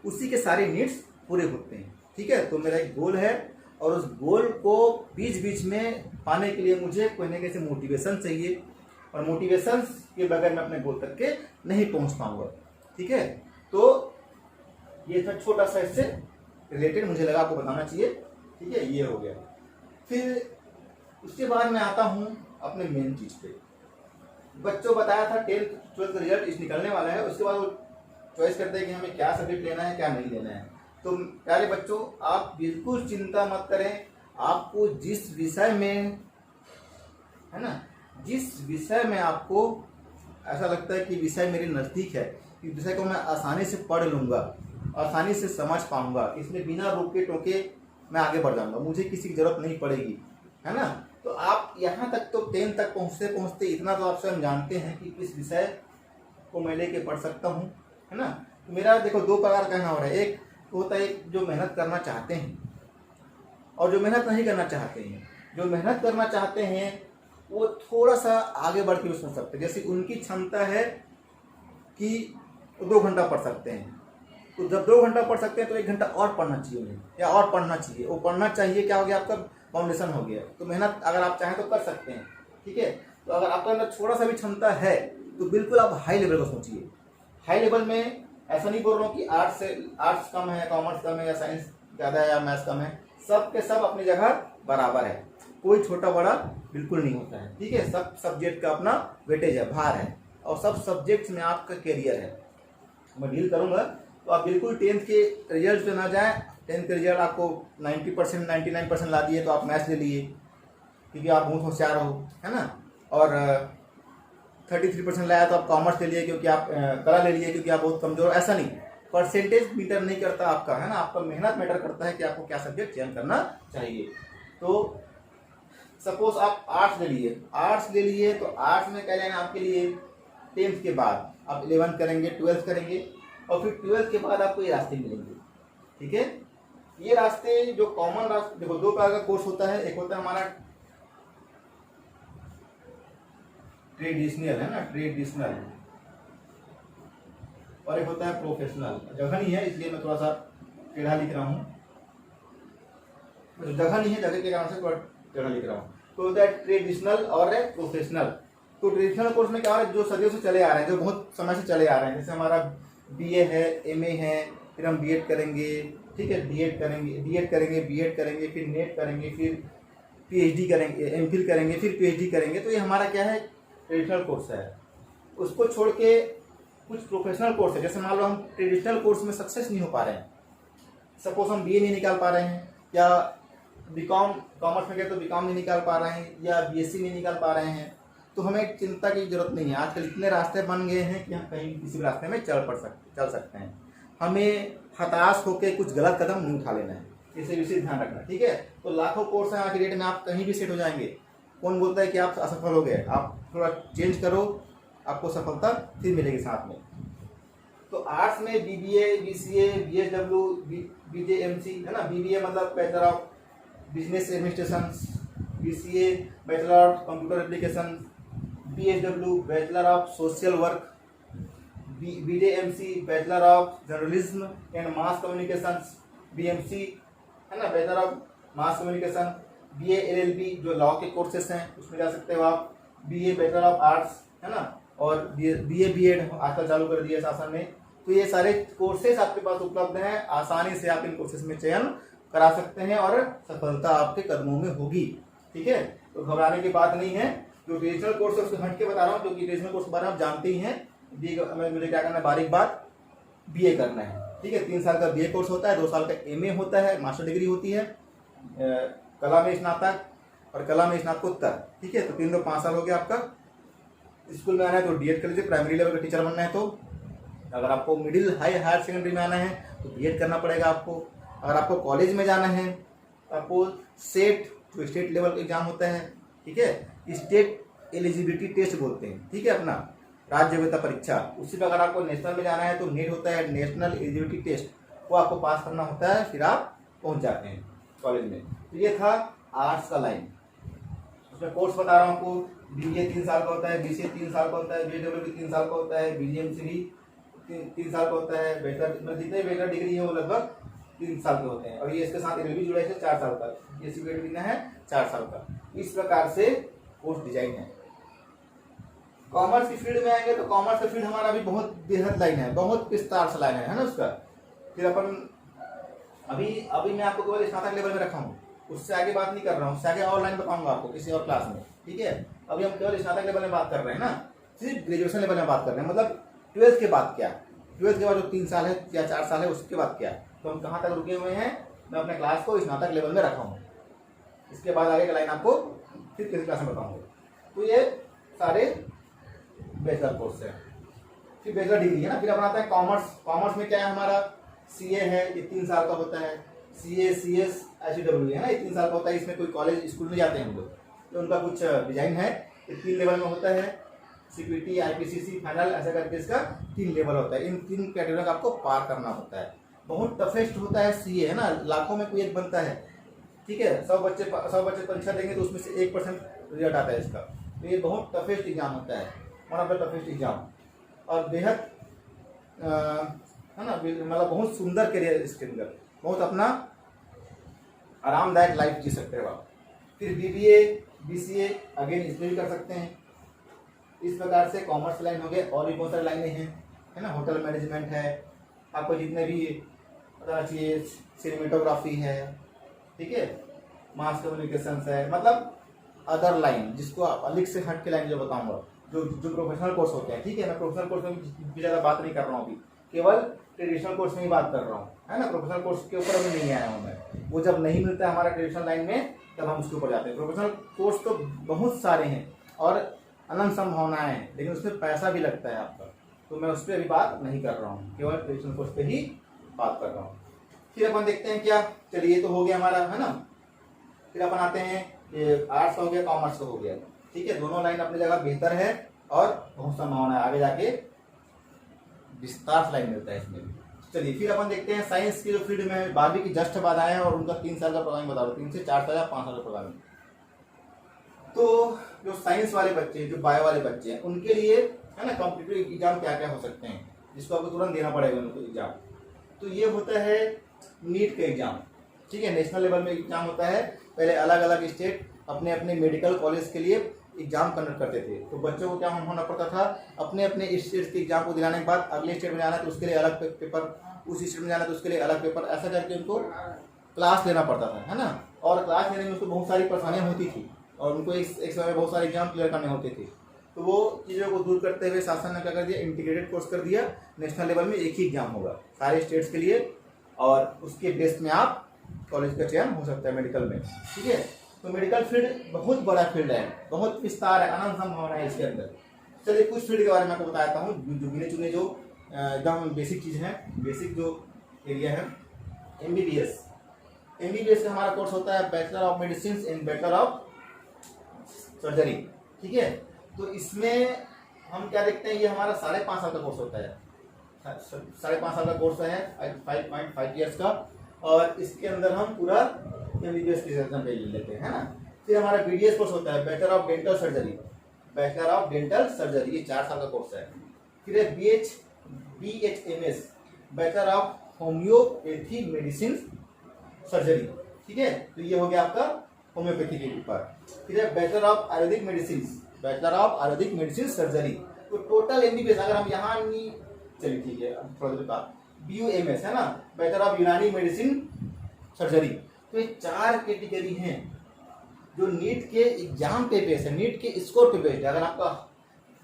Speaker 1: उसी के सारे नीड्स पूरे होते हैं, ठीक है। तो मेरा एक गोल है, और उस गोल को बीच बीच में पाने के लिए मुझे कोई ना कैसे मोटिवेशन चाहिए, और मोटिवेशन के बगैर मैं अपने गोल तक के नहीं पहुंच पाऊंगा, ठीक है। तो ये था छोटा सा इससे रिलेटेड, मुझे लगा आपको बताना चाहिए, ठीक है। ये हो गया। फिर उसके बाद मैं आता हूँ अपने मेन चीज पे। बच्चों बताया था 10th 12th रिजल्ट इस निकलने वाला है, उसके बाद वो चॉइस करते हैं कि हमें क्या सब्जेक्ट लेना है, क्या नहीं लेना है। तो प्यारे बच्चों, आप बिल्कुल चिंता मत करें, आपको जिस विषय में, है ना, जिस विषय में आपको ऐसा लगता है कि विषय मेरे नज़दीक है, इस विषय को मैं आसानी से पढ़ लूँगा, आसानी से समझ पाऊँगा, इसमें बिना रोके टोके मैं आगे बढ़ जाऊँगा, मुझे किसी की ज़रूरत नहीं पड़ेगी, है ना। तो आप यहाँ तक तो 10 तक पहुँचते पहुँचते इतना तो आप स्वयं जानते हैं कि किस विषय को मैं लेके पढ़ सकता हूँ, है ना। तो मेरा देखो 2 प्रकार कहना हो रहा है, एक होता है जो मेहनत करना चाहते हैं और जो मेहनत नहीं करना चाहते हैं। जो मेहनत करना चाहते हैं वो थोड़ा सा आगे बढ़ के भी सोच सकते हैं, जैसे उनकी क्षमता है कि 2 घंटा पढ़ सकते हैं, तो जब 2 घंटा पढ़ सकते हैं तो 1 घंटा और पढ़ना चाहिए उन्हें, या और पढ़ना चाहिए, वो पढ़ना चाहिए, क्या हो गया आपका फाउंडेशन हो गया। तो मेहनत अगर आप चाहें तो कर सकते हैं, ठीक है। तो अगर आपके अंदर थोड़ा सा भी क्षमता है तो बिल्कुल आप हाई लेवल को सोचिए। हाई लेवल में ऐसा नहीं बोल रहा हूँ कि आर्ट्स कम है, कॉमर्स कम है, या साइंस ज़्यादा है, या मैथ्स कम है, सब के सब अपनी जगह बराबर है, कोई छोटा बड़ा बिल्कुल नहीं होता है, ठीक है। सब सब्जेक्ट का अपना वेटेज है, भार है, और सब सब्जेक्ट्स में आपका कैरियर है, मैं डील करूँगा। तो आप बिल्कुल 10th के रिजल्ट पे ना जाएं। 10th के रिजल्ट आपको 90% 99% ला दिए तो आप मैथ्स ले लिए, क्योंकि आप बहुत होशियार हो, है ना। और 33% लाया तो आप कॉमर्स ले लिए क्योंकि आप कला ले लिए क्योंकि आप बहुत कमजोर, ऐसा नहीं। परसेंटेज मैटर नहीं करता आपका, है ना, आपका मेहनत मैटर करता है कि आपको क्या सब्जेक्ट चयन करना चाहिए। तो सपोज आप आर्ट्स ले लिए तो आर्ट्स में क्या लेना आपके लिए, 10th के बाद आप 11th करेंगे, 12th करेंगे, और फिर 12th के बाद आपको ये रास्ते मिलेंगे। ठीक है, ये रास्ते जो कॉमन रास्ते, देखो 2 प्रकार का कोर्स होता है, एक होता है हमारा ट्रेडिशनल, है ना, ट्रेडिशनल, और एक होता है प्रोफेशनल। जगह नहीं है इसलिए मैं थोड़ा सा टेढ़ा लिख रहा हूँ, जगह नहीं है, जगह के कारण से थोड़ा टेढ़ा लिख रहा हूँ। तो होता है ट्रेडिशनल और प्रोफेशनल। तो ट्रेडिशनल कोर्स में क्या हो रहा है, जो सदियों से चले आ रहे हैं, जो बहुत समय से चले आ रहे हैं, जैसे हमारा बीए है, एमए है, फिर हम बीएड करेंगे, ठीक है, बीएड करेंगे, फिर नेट करेंगे, फिर पीएचडी करेंगे, एमफिल करेंगे, फिर पीएचडी करेंगे। तो ये हमारा क्या है, ट्रेडिशनल कोर्स है। उसको छोड़ के कुछ प्रोफेशनल कोर्स है, जैसे मान लो हम ट्रेडिशनल कोर्स में सक्सेस नहीं हो पा रहे हैं, सपोज हम बीए नहीं निकाल पा रहे हैं, या बीकॉम कॉमर्स में गए तो बीकॉम नहीं निकाल पा रहे हैं, या बीएससी नहीं निकाल पा रहे हैं, तो हमें चिंता की जरूरत नहीं है। आजकल इतने रास्ते बन गए हैं कि हम कहीं किसी भी रास्ते में चल सकते हैं। हमें हताश होकर कुछ गलत कदम नहीं उठा लेना है, इसे विशेष ध्यान रखना। ठीक है, तो लाखों कोर्स हैं आज की डेट में, आप कहीं भी सेट हो जाएंगे। कौन बोलता है कि आप असफल हो गए, आप थोड़ा चेंज करो, आपको सफलता फिर मिलेगी साथ में। तो आर्ट्स में बीबीए, बीसीए, बीएसडब्ल्यू, बीजेएमसी, है ना, बीबीए मतलब bachelor of business administration, BCA bachelor of computer application, BSW bachelor of social work, BJMC bachelor of journalism and mass communication, BMC, है ना, bachelor of mass communication, BA LLB जो law के courses हैं उसमें जा सकते हो आप, बीए बैचलर ऑफ आर्ट्स, है ना, और बीए बीएड आजकल चालू कर दिया शासन ने। तो ये सारे कोर्सेस आपके पास उपलब्ध हैं, आसानी से आप इन कोर्सेस में चयन करा सकते हैं और सफलता आपके कदमों में होगी। ठीक है, तो घबराने की बात नहीं है। जो ट्रेडिशनल कोर्स है उसको हट के बता रहा हूँ, क्योंकि ट्रेडिशनल कोर्स के बारे में आप जानते ही हैं। मुझे क्या करना है, बारीक बात, बीए करना है। ठीक है, 3 साल का बीए कोर्स होता है, 2 साल का एमए होता है, मास्टर डिग्री होती है, कला में स्नातक और कला में स्नातकोत्तर। ठीक है, तो 3 तो 5 साल हो गया आपका। स्कूल में आना है तो डीएड कर लीजिए, प्राइमरी लेवल का टीचर बनना है तो। अगर आपको मिडिल हायर सेकेंडरी में आना है तो बीएड करना पड़ेगा आपको। अगर आपको कॉलेज में जाना है आपको सेट, जो स्टेट लेवल एग्जाम होता है, ठीक है, स्टेट एलिजिबिलिटी टेस्ट बोलते हैं, ठीक है, अपना राज्य योग्यता परीक्षा। उसी पर अगर आपको नेशनल में जाना है तो नेट होता है, नेशनल एलिजिबिलिटी टेस्ट, वो आपको पास करना होता है, फिर आप पहुंच जाते हैं कॉलेज में। तो ये था आर्ट्स का लाइन। उसमें कोर्स बता रहा हूँ आपको, बीए 3 साल का होता है, बीसीए 3 साल का होता है, बीएडब्ल्यू भी 3 साल का होता है, बीजीएमसी भी 3 साल का होता है, बैचलर जितने बैचलर डिग्री है वो लगभग 3 साल के होते हैं। और ये इसके साथ एलएलबी जुड़ा है 4 साल का, ये सीबीएड लिखना है 4 साल का। इस प्रकार से कोर्स डिजाइन है। कॉमर्स की फील्ड में आएंगे तो कॉमर्स का फील्ड हमारा भी बहुत बेहद लाइन है, बहुत विस्तार से लाइन है ना उसका। फिर अपन अभी मैं आपको केवल स्नातक लेवल में रखा हूँ, उससे आगे बात नहीं कर रहा हूँ, उससे आगे और लाइन बताऊंगा आपको किसी और क्लास में। ठीक है, अभी हम केवल स्नातक लेवल में बात कर रहे हैं ना, सिर्फ ग्रेजुएशन लेवल में बात कर रहे हैं, मतलब 12th के बाद क्या, 12th के बाद जो 3 साल है या 4 साल है उसके बाद क्या। तो हम कहाँ तक रुके हुए हैं, मैं अपने क्लास को स्नातक लेवल में रखा हूँ, इसके बाद आगे का लाइन आपको फिर किसी क्लास में बताऊंगा। तो ये सारे बैचलर कोर्स है। फिर बैचलर डिग्री है ना, फिर अपना आता है कॉमर्स। कॉमर्स में क्या है हमारा, सीए है, ये 3 साल का होता है, सीए सीएस एचडब्ल्यू है ना, ये 3 साल का होता है। इसमें कोई कॉलेज स्कूल में जाते हैं हम लोग, तो उनका कुछ डिजाइन है, ये 3 लेवल में होता है, सीपीटी आईपीसीसी फाइनल ऐसा करके इसका 3 लेवल होता है। इन 3 कैटेगरी का आपको पार करना होता है। बहुत टफेस्ट होता है सीए, है ना, लाखों में कोई एक बनता है। ठीक है, 100 बच्चे परीक्षा देंगे तो उसमें से 1% रिजल्ट आता है इसका। तो ये बहुत टफेस्ट एग्जाम होता है, one of the toughest exam, और बेहद है ना, मतलब बहुत सुंदर करियर इसके अंदर, बहुत अपना आरामदायक लाइफ जी सकते हो आप। फिर बीबीए बीसीए अगेन इसमें भी कर सकते हैं। इस प्रकार से कॉमर्स लाइन हो गए, और भी बहुत सारी लाइनें हैं, है ना, होटल मैनेजमेंट है, आपको जितने भी पता चाहिए, सिनेमेटोग्राफी है, ठीक है, मास कम्युनिकेशन है, मतलब अदर लाइन जिसको अलग से हट के लाइन जो बताऊंगा, जो प्रोफेशनल कोर्स होते हैं। ठीक है, मैं प्रोफेशनल कोर्स में भी ज़्यादा बात नहीं कर रहा हूँ अभी, केवल ट्रेडिशनल कोर्स में ही बात कर रहा हूँ, है ना। प्रोफेशनल कोर्स के ऊपर अभी नहीं आया हूँ मैं, वो जब नहीं मिलता है हमारा ट्रेडिशनल लाइन में तब हम उसके ऊपर जाते हैं। प्रोफेशनल कोर्स तो बहुत सारे हैं, और अनंत संभावनाएं हैं, लेकिन उसमें पैसा भी लगता है आपका, तो मैं उस पर अभी बात नहीं कर रहा हूँ, केवल ट्यूशन कोर्स पे ही बात कर रहा हूँ। फिर अपन देखते हैं क्या, चलिए ये तो हो गया हमारा, है ना। फिर अपन आते हैं, ये आर्ट्स हो गया, कॉमर्स का हो गया, ठीक है। दोनों लाइन अपनी जगह बेहतर है और बहुत संभावना है, आगे जाके विस्तार लाइन मिलता है इसमें भी। चलिए फिर अपन देखते हैं साइंस की जो फील्ड में 12वीं की जस्ट बाद आए हैं और उनका 3 साल का प्रोग्राम बता रहा हूँ, 3 से 4 साल या 5 साल का प्रोग्राम। तो जो साइंस वाले बच्चे, जो बायो वाले बच्चे हैं, उनके लिए है ना कॉम्पिटिटिव एग्जाम क्या क्या हो सकते हैं जिसको आपको तुरंत देना पड़ेगा उनको एग्जाम। तो ये होता है नीट का एग्जाम, ठीक है। नेशनल लेवल में एग्जाम होता है। पहले अलग अलग स्टेट अपने अपने मेडिकल कॉलेज के लिए एग्जाम कंडक्ट करते थे, तो बच्चों को क्या होना पड़ता था, अपने अपने स्टेट के एग्जाम को दिलाने के बाद अगले स्टेट में जाना है तो उसके लिए अलग पेपर, उस स्टेट में जाना है तो उसके लिए अलग पेपर, ऐसा करके उनको क्लास लेना पड़ता था, है ना। और क्लास लेने में उसको बहुत सारी परेशानियाँ होती थी और उनको एक समय में बहुत सारे एग्जाम क्लियर करने होते थे। तो वो चीज़ों को दूर करते हुए शासन ने क्या कर दिया, इंटीग्रेटेड कोर्स कर दिया। नेशनल लेवल में एक ही एग्जाम होगा सारे स्टेट्स के लिए और उसके बेस में आप कॉलेज का चयन हो सकता है मेडिकल में, ठीक है। तो मेडिकल फील्ड बहुत बड़ा फील्ड है, बहुत विस्तार है, अनंत संभावना है इसके अंदर। चलिए कुछ फील्ड के बारे में आपको बताता हूँ, जो गिने चुने जो एकदम बेसिक चीज़ है, बेसिक जो एरिया है। एमबीबीएस, एमबीबीएस का हमारा कोर्स होता है bachelor of medicine and bachelor of surgery, ठीक है। तो इसमें हम क्या देखते हैं, ये हमारा 5.5 साल का कोर्स होता है, 5.5 साल का कोर्स है, 5.5 ईयर्स का। और इसके अंदर हम पूरा एमबीबीएस की एग्जाम ले लेते हैं, है ना। फिर हमारा बीडीएस कोर्स होता है, bachelor of dental surgery, bachelor of dental surgery, ये 4 साल का कोर्स है। फिर है BHMS, bachelor of homeopathy medicine surgery, ठीक है। तो ये हो गया आपका होम्योपैथी के ऊपर। फिर है bachelor of Ayurvedic medicine, bachelor of Ayurvedic medicine surgery. तो टोटल एमबीबीएस अगर हम यहाँ नहीं, चलिए ठीक है, थोड़ा देर बाद BUMS है ना, बैचलर ऑफ यूनानी मेडिसिन सर्जरी। तो ये 4 कैटेगरी हैं जो नीट के एग्जाम पे बेस है, नीट के स्कोर पे बेस्ड है। अगर आपका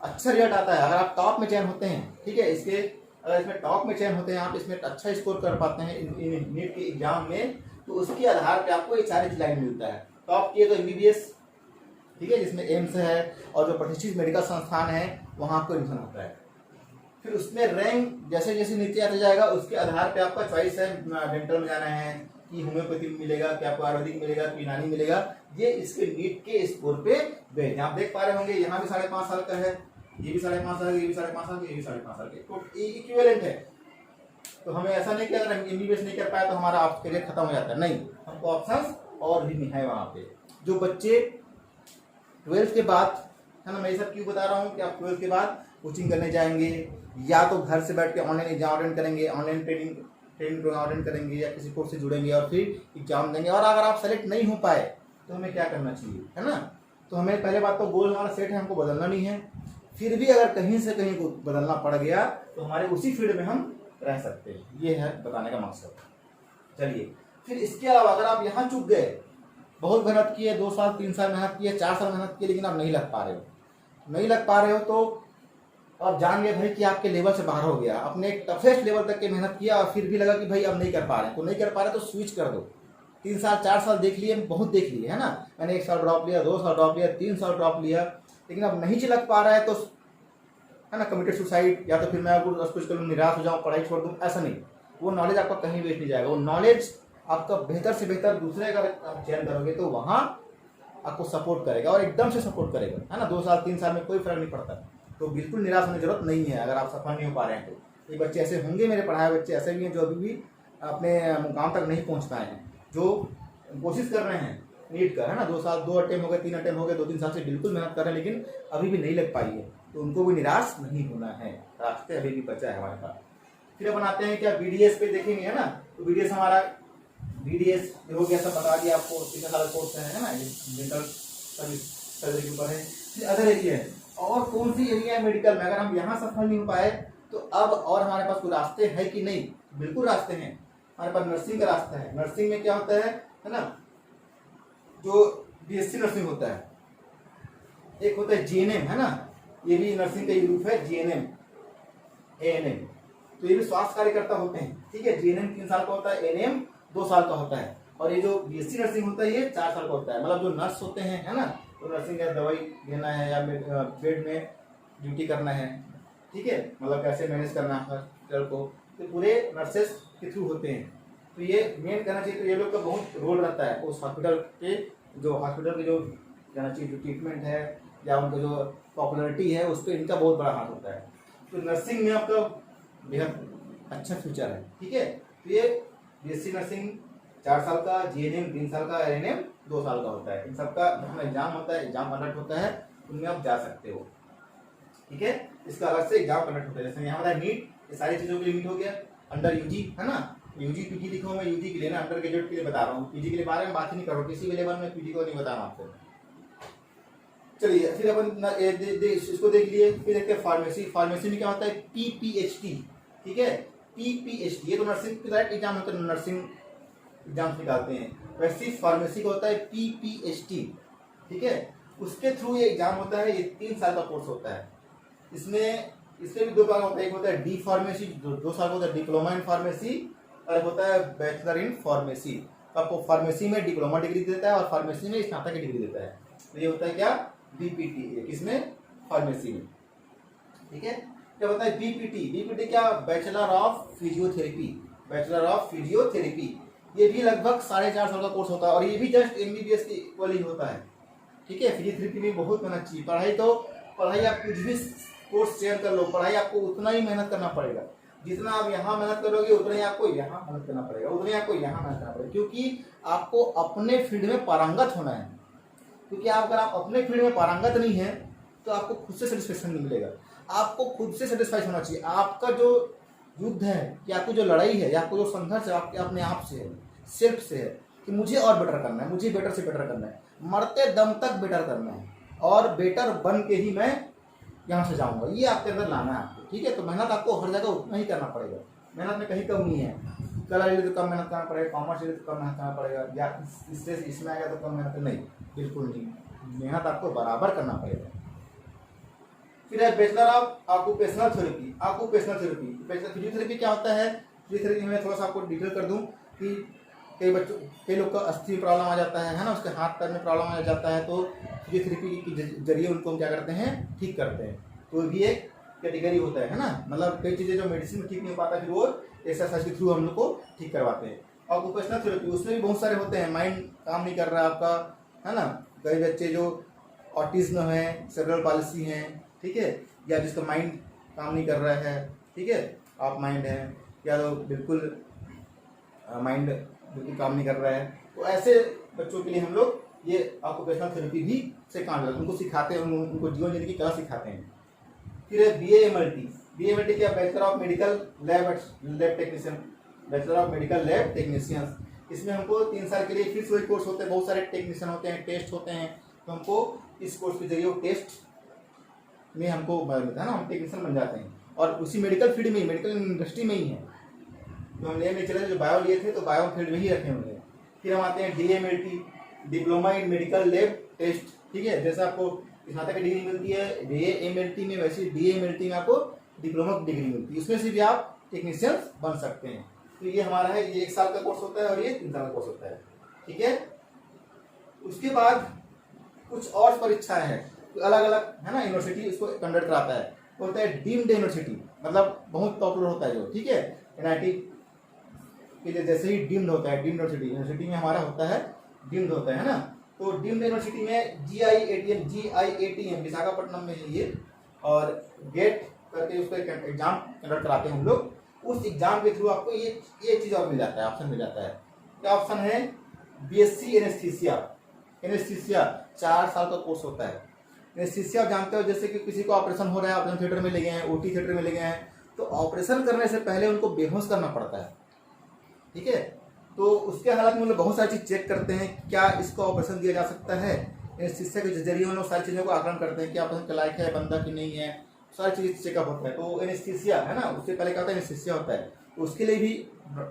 Speaker 1: अच्छा रिजल्ट आता है, अगर आप टॉप में चयन होते हैं, ठीक है, इसके अगर इसमें टॉप में चयन होते हैं, आप इसमें अच्छा स्कोर कर पाते हैं इन नीट के एग्जाम में, तो उसके आधार पे आपको ये 4 लाइन मिलता है। टॉप किए तो एमबीबीएस, ठीक है, जिसमें एम्स है और जो प्रतिष्ठित मेडिकल संस्थान है वहाँ आपको एडमिशन होता है। फिर उसमें रैंक जैसे जैसे नीचे आता जाएगा उसके आधार पे आपका चॉइस है, डेंटल में जाना है कि होम्योपैथी मिलेगा, क्या आपको आयुर्वेदिक मिलेगा, कि यूनानी मिलेगा। ये इसके नीट के स्कोर पे बेस्ड है। आप देख पा रहे होंगे यहाँ भी 5.5 साल का है, ये भी 5.5 साल का, ये भी 5.5 साल का, ये भी 5.5 साल का, तो इक्विवेलेंट है। तो हमें ऐसा नहीं कि अगर हम एमबीबीएस नहीं कर पाए तो हमारा आप करियर खत्म हो जाता है, नहीं, हमको ऑप्शन और भी है वहाँ पे। जो बच्चे 12th के बाद, है ना, मैं ये सब क्यों बता रहा हूँ कि आप 12th के बाद कोचिंग करने जाएंगे या तो घर से बैठ के ऑनलाइन एग्जाम अटेंड करेंगे, ऑनलाइन ट्रेनिंग प्रोग्राम अटेंड करेंगे या किसी कोर्स से जुड़ेंगे और फिर एग्जाम देंगे। और अगर आप सेलेक्ट नहीं हो पाए तो हमें क्या करना चाहिए, है ना। तो हमें पहले बात तो गोल हमारा सेट है, हमको बदलना नहीं है। फिर भी अगर कहीं से कहीं को बदलना पड़ गया तो हमारे उसी फील्ड में हम रह सकते हैं, ये है बताने का मकसद। चलिए फिर इसके अलावा अगर आप यहाँ चूक गए, बहुत मेहनत की है, 2 साल 3 साल मेहनत की है, 4 साल मेहनत की है, लेकिन आप नहीं लग पा रहे हो, तो आप जान गए भाई कि आपके लेवल से बाहर हो गया, आपने एक टफेस्ट लेवल तक की मेहनत किया और फिर भी लगा कि भाई अब नहीं कर पा रहे हैं, तो नहीं कर पा रहे तो स्विच कर दो। 3 साल 4 साल देख लिए, बहुत देख लिए, है ना। मैंने 1 साल ड्रॉप लिया, 2 साल ड्रॉप लिया, 3 साल ड्रॉप लिया, लेकिन अब नहीं लग पा रहा है तो, है ना, कमिटेड सुसाइड, या तो फिर मैं कुछ करूँ, निराश हो जाऊँ, पढ़ाई छोड़ दूँ, ऐसा नहीं। वो नॉलेज आपका कहीं वेस्ट नहीं जाएगा। वो नॉलेज आपका बेहतर से बेहतर दूसरे अगर आप चयन करोगे तो वहाँ आपको सपोर्ट करेगा और एकदम से सपोर्ट करेगा, है ना। 2 साल 3 साल में कोई फर्क नहीं पड़ता, तो बिल्कुल निराश होने की जरूरत नहीं है अगर आप सफल नहीं हो पा रहे हैं तो। ये बच्चे ऐसे होंगे, मेरे पढ़ाए बच्चे ऐसे भी हैं जो अभी भी अपने मुकाम तक नहीं पहुंच पाए हैं, जो कोशिश कर रहे हैं नीट का, है ना। 2 साल 2 अटेम्प्ट हो गए, 3 अटेम्प्ट हो गए, 2-3 साल से बिल्कुल मेहनत कर रहे हैं लेकिन अभी भी नहीं लग पाई है, तो उनको भी निराश नहीं होना है, रास्ते अभी भी बचा है हमारे पास। फिर अपन आते हैं क्या बीडीएस पे देखेंगे, है ना। तो बीडीएस हमारा बीडीएस हो गया, सब बता दिया आपको, 3 साल कोर्स है ना, डेंटल सर्जरी के ऊपर है। फिर अदर एरिया है, और कौन सी एरिया है मेडिकल में, अगर हम यहाँ सफल नहीं हो पाए तो अब और हमारे पास कोई रास्ते है कि नहीं, बिल्कुल रास्ते हैं। हमारे पास नर्सिंग का रास्ता है। नर्सिंग में क्या होता है ना, जो बीएससी नर्सिंग होता है, एक होता है जीएनएम, है ना, ये भी नर्सिंग का रूप है, जीएनएम एएनएम, तो ये भी स्वास्थ्य कार्यकर्ता होते हैं, ठीक है। जीएनएम 3 साल का होता है, एएनएम 2 साल का होता है, और ये जो बीएससी नर्सिंग होता है ये 4 साल का होता है। मतलब जो नर्स होते हैं, है ना, तो नर्सिंग का दवाई देना है या बेड में ड्यूटी करना है, ठीक है, मतलब कैसे मैनेज करना है हॉस्पिटल को, तो पूरे नर्सेस के थ्रू होते हैं। तो ये मेन करना चाहिए, तो ये लोग का बहुत रोल रहता है उस हॉस्पिटल के, जो हॉस्पिटल के जो कहना चाहिए जो ट्रीटमेंट है या उनका जो पॉपुलरिटी है उस पर इनका बहुत बड़ा हाथ होता है। तो नर्सिंग में आपका बेहद अच्छा फ्यूचर है, ठीक है। तो ये बीएससी नर्सिंग 4 साल का, जीएनएम 3 साल का, एएनएम 2 साल का होता है। इन सबका अपना एग्जाम होता है, एग्जाम कंडक्ट होता है, उनमें आप जा सकते हो, ठीक है। इसका अलग से एग्जाम कंडक्ट होता है, जैसे यहाँ हमारा नीट, ये सारी चीजों के लिए नीट हो गया, अंडर यूजी है ना, यूजी पीजी लिखा हूँ मैं, यूजी के लिए ना, अंडर ग्रेजुएट के लिए बता रहा हूँ, पीजी के लिए बारे में बात ही नहीं कर रहा हूँ, किसी भी लेवल में पीजी को नहीं बता रहा आपको। चलिए फिर अपन इसको देख लिए, फिर देखते हैं फार्मेसी। फार्मेसी में क्या होता है, पीपीएचटी, ठीक है, पीपीएचटी, ये तो नर्सिंग का डायरेक्ट एग्जाम होता है, नर्सिंग एग्जाम निकालते हैं, वैसे फार्मेसी का होता है पीपीएचटी, ठीक है। उसके थ्रू ये एग्जाम होता है, ये 3 साल का कोर्स होता है। इसमें भी 2 भाग होता है, एक होता है डी फार्मेसी, 2 साल का होता है डिप्लोमा इन फार्मेसी, और एक होता है बैचलर इन फार्मेसी। आपको फार्मेसी में डिप्लोमा डिग्री देता है और फार्मेसी में स्नातक की डिग्री देता है। तो ये होता है क्या, बीपीटी, किसमें, फार्मेसी में, ठीक है। क्या होता है बीपीटी, बीपीटी क्या, bachelor of physiotherapy, bachelor of physiotherapy. ये भी लगभग 4.5 साल का कोर्स होता है और ये भी जस्ट एमबीबीएस के इक्वल ही होता है, ठीक है। फिजियोथेरेपी में बहुत मेहनत चाहिए, पढ़ाई आप कुछ भी कोर्स शेयर कर लो, पढ़ाई आपको उतना ही मेहनत करना पड़ेगा, जितना आप यहाँ मेहनत करोगे उतना ही आपको यहाँ मेहनत करना पड़ेगा, उतना ही आपको यहाँ मेहनत करना पड़ेगा, क्योंकि आपको अपने फील्ड में पारंगत होना है। क्योंकि अगर आप अपने फील्ड में पारंगत नहीं है तो आपको खुद से सेटिस्फेक्शन नहीं मिलेगा, आपको खुद से सेटिस्फाइड होना चाहिए। आपका जो युद्ध है कि आपकी जो लड़ाई है या आपको जो संघर्ष है आपके अपने आप से है, सेल्फ से है, कि मुझे और बेटर करना है, मुझे बेटर से बेटर करना है, मरते दम तक बेटर करना है और बेटर बन के ही मैं यहाँ से जाऊँगा, ये आपके अंदर लाना है आपको, ठीक है। तो मेहनत आपको हर जगह उतना ही करना पड़ेगा, मेहनत में कहीं कम नहीं है। कला ले तो कम मेहनत करना पड़ेगा, कॉमर्स ले तो कम मेहनत करना पड़ेगा, या इससे इसमें आएगा तो कम मेहनत नहीं, बिल्कुल नहीं, मेहनत आपको बराबर करना पड़ेगा। फिर है bachelor of occupational therapy, occupational therapy. Physiotherapy क्या होता है, फिजियोथेरेपी में थोड़ा सा आपको डिटेल कर दूं कि कई लोग का अस्थि प्रॉब्लम आ जाता है ना, उसके हाथ पैर में प्रॉब्लम आ जाता है, तो फिजियोथेरेपी के जरिए उनको हम क्या करते हैं, ठीक करते हैं। तो भी एक कैटेगरी होता है ना, मतलब कई चीज़ें जो मेडिसिन में ठीक नहीं हो पाता फिर वो एक्सरसाइज के थ्रू हम लोग को ठीक करवाते हैं। ऑक्यूपेशनल थेरेपी उसमें भी बहुत सारे होते हैं, माइंड काम नहीं कर रहा है आपका, है ना, कई बच्चे जो ऑटिज्म है, सेरेब्रल पॉलिसी है, ठीक है, या जिसका माइंड काम नहीं कर रहा है, ठीक है, आप माइंड है, या तो बिल्कुल माइंड बिल्कुल काम नहीं कर रहा है, तो ऐसे बच्चों के लिए हम लोग ये ऑक्यूपेशनल थेरेपी भी से काम करते हैं, उनको सिखाते हैं, उनको जीवन जीने की कला सिखाते हैं। फिर है BAMLT, BAMLT क्या, bachelor of medical lab technician, bachelor of medical lab technician. इसमें हमको 3 साल के लिए फिर वही कोर्स होते हैं, बहुत सारे टेक्नीशियन होते हैं, टेस्ट होते हैं, तो हमको इस कोर्स के जरिए वो टेस्ट में हमको मिलता है ना, हम टेक्नीशियन बन जाते हैं, और उसी मेडिकल फील्ड में ही, मेडिकल इंडस्ट्री में ही है। तो हम लेने चले जो बायो लिए थे तो बायो फील्ड में ही रखे होंगे। फिर हम आते हैं DMLT, diploma in medical lab test, ठीक है, जैसे आपको स्नातक की डिग्री मिलती है DAMLT में, वैसे DAMLT में आपको डिप्लोमा की डिग्री मिलती है, उसमें से भी आप टेक्नीशियन बन सकते हैं। तो ये हमारा है, ये 1 साल का कोर्स होता है और ये 3 साल का कोर्स होता है, ठीक है। उसके बाद कुछ और परीक्षाएं हैं, तो अलग अलग है ना, यूनिवर्सिटी इसको कंडक्ट कराता है, होता है डीम्ड यूनिवर्सिटी, मतलब बहुत पॉपुलर होता है जो, ठीक है, NIT के जैसे ही डीम्ड होता है, डीम्ड यूनिवर्सिटी में हमारा होता है, डीम्ड होता है ना। तो डीम्ड यूनिवर्सिटी में GIATM विशाखापट्टनम में है ये, और गेट करके उसका एग्जाम कंडक्ट कराते हैं हम लोग। उस एग्जाम के थ्रू आपको ये चीज़ और मिल जाता है, ऑप्शन मिल जाता है। क्या ऑप्शन है, BSc एनेस्थीसिया, 4 साल का कोर्स होता है। एनेस्थीसिया आप जानते हो, जैसे कि किसी को ऑपरेशन हो रहा है, ऑपरेशन थिएटर में ले गए हैं, OT थिएटर में ले गए हैं, तो ऑपरेशन करने से पहले उनको बेहोश करना पड़ता है, ठीक है। तो उसके हालात में हम लोग बहुत सारी चीज़ चेक करते हैं, क्या इसको ऑपरेशन दिया जा सकता है, एनेस्थीसिया के जरिए हम लोग सारी चीज़ों को आकलन करते हैं कि ऑपरेशन के लायक है बंदा कि नहीं है, सारी चीज़ चेकअप होता है। तो एनेस्थीसिया है ना, उससे पहले क्या होता है, एनेस्थीसिया होता है, तो उसके लिए भी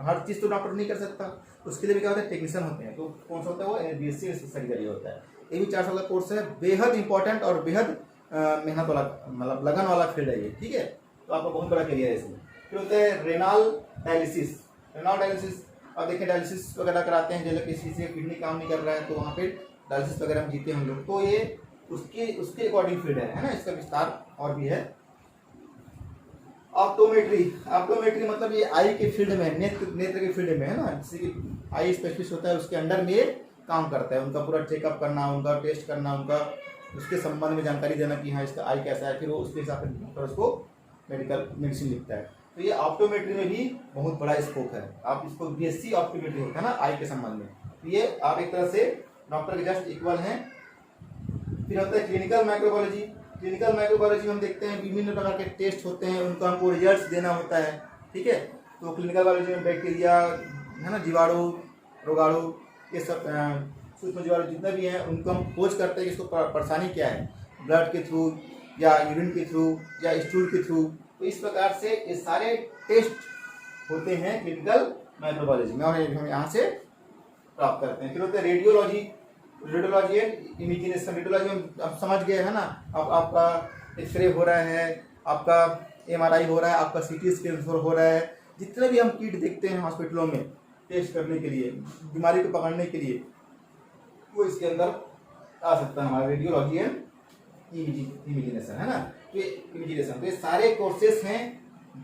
Speaker 1: हर चीज़ तो डॉक्टर नहीं कर सकता, उसके लिए भी क्या होता है, टेक्नीशियन होते हैं। तो कौन सा होता है वो, BSc एनेस्थीसिया के जरिए होता है। ये भी 4 साल का कोर्स है, बेहद इंपॉर्टेंट और बेहद मेहनत वाला, मतलब लगन वाला फील्ड है ये, ठीक है। तो आपका बहुत बड़ा करियर है इसमें। फिर होता है रेनाल डायलिसिस। अब देखें डायलिसिस वगैरह कराते हैं, जैसे किसी से किडनी काम नहीं कर रहा है तो वहाँ पे डायलिसिस वगैरह में जीते हैं हम लोग, तो ये उसके अकॉर्डिंग फील्ड है ना, इसका विस्तार और भी है। ऑप्टोमेट्री मतलब ये आई के फील्ड में, नेत्र के फील्ड में है ना, जैसे कि आई स्पेशलिस्ट होता है उसके अंडर में ये काम करता है, उनका पूरा चेकअप करना, उनका टेस्ट करना, उनका उसके संबंध में जानकारी देना कि हाँ इसका आई कैसा है, फिर वो उसके हिसाब से डॉक्टर उसको मेडिसिन लिखता है। तो ये ऑप्टोमेट्री में भी बहुत बड़ा स्कोप है। आप इसको बीएससी ऑप्टोमेट्री होता है ना आई के संबंध में, तो ये आप एक तरह से डॉक्टर के जस्ट इक्वल हैं। फिर होता है क्लिनिकल माइक्रोबायोलॉजी। क्लिनिकल माइक्रोबायोलॉजी में हम देखते हैं विभिन्न प्रकार के टेस्ट होते हैं, उनको हमको रिजल्ट्स देना होता है, ठीक है। तो क्लिनिकल बायोलॉजी में बैक्टीरिया है ना, जीवाणु, रोगाणु, ये सब सूक्ष्म जीवाणु जितने भी हैं उनको हम खोज करते हैं कि इसको परेशानी क्या है, ब्लड के थ्रू या यूरिन के थ्रू या स्टूल के थ्रू। तो इस प्रकार से ये सारे टेस्ट होते हैं क्लिनिकल माइक्रोबायोलॉजी में और हम यहाँ से प्राप्त करते हैं। फिर होते हैं रेडियोलॉजी एंड इमेजिनेशन। रेडियोलॉजी में आप समझ गए है ना, अब आपका एक्सरे हो रहा है, आपका एमआरआई हो रहा है, आपका सीटी स्कैन हो रहा है, जितने भी हम किट देखते हैं हॉस्पिटलों में टेस्ट करने के लिए, बीमारी को पकड़ने के लिए, वो इसके अंदर आ सकता है हमारा रेडियोलॉजी एंड इमेजिनेशन है ना। तो इमेजिनेशन, तो ये सारे कोर्सेस हैं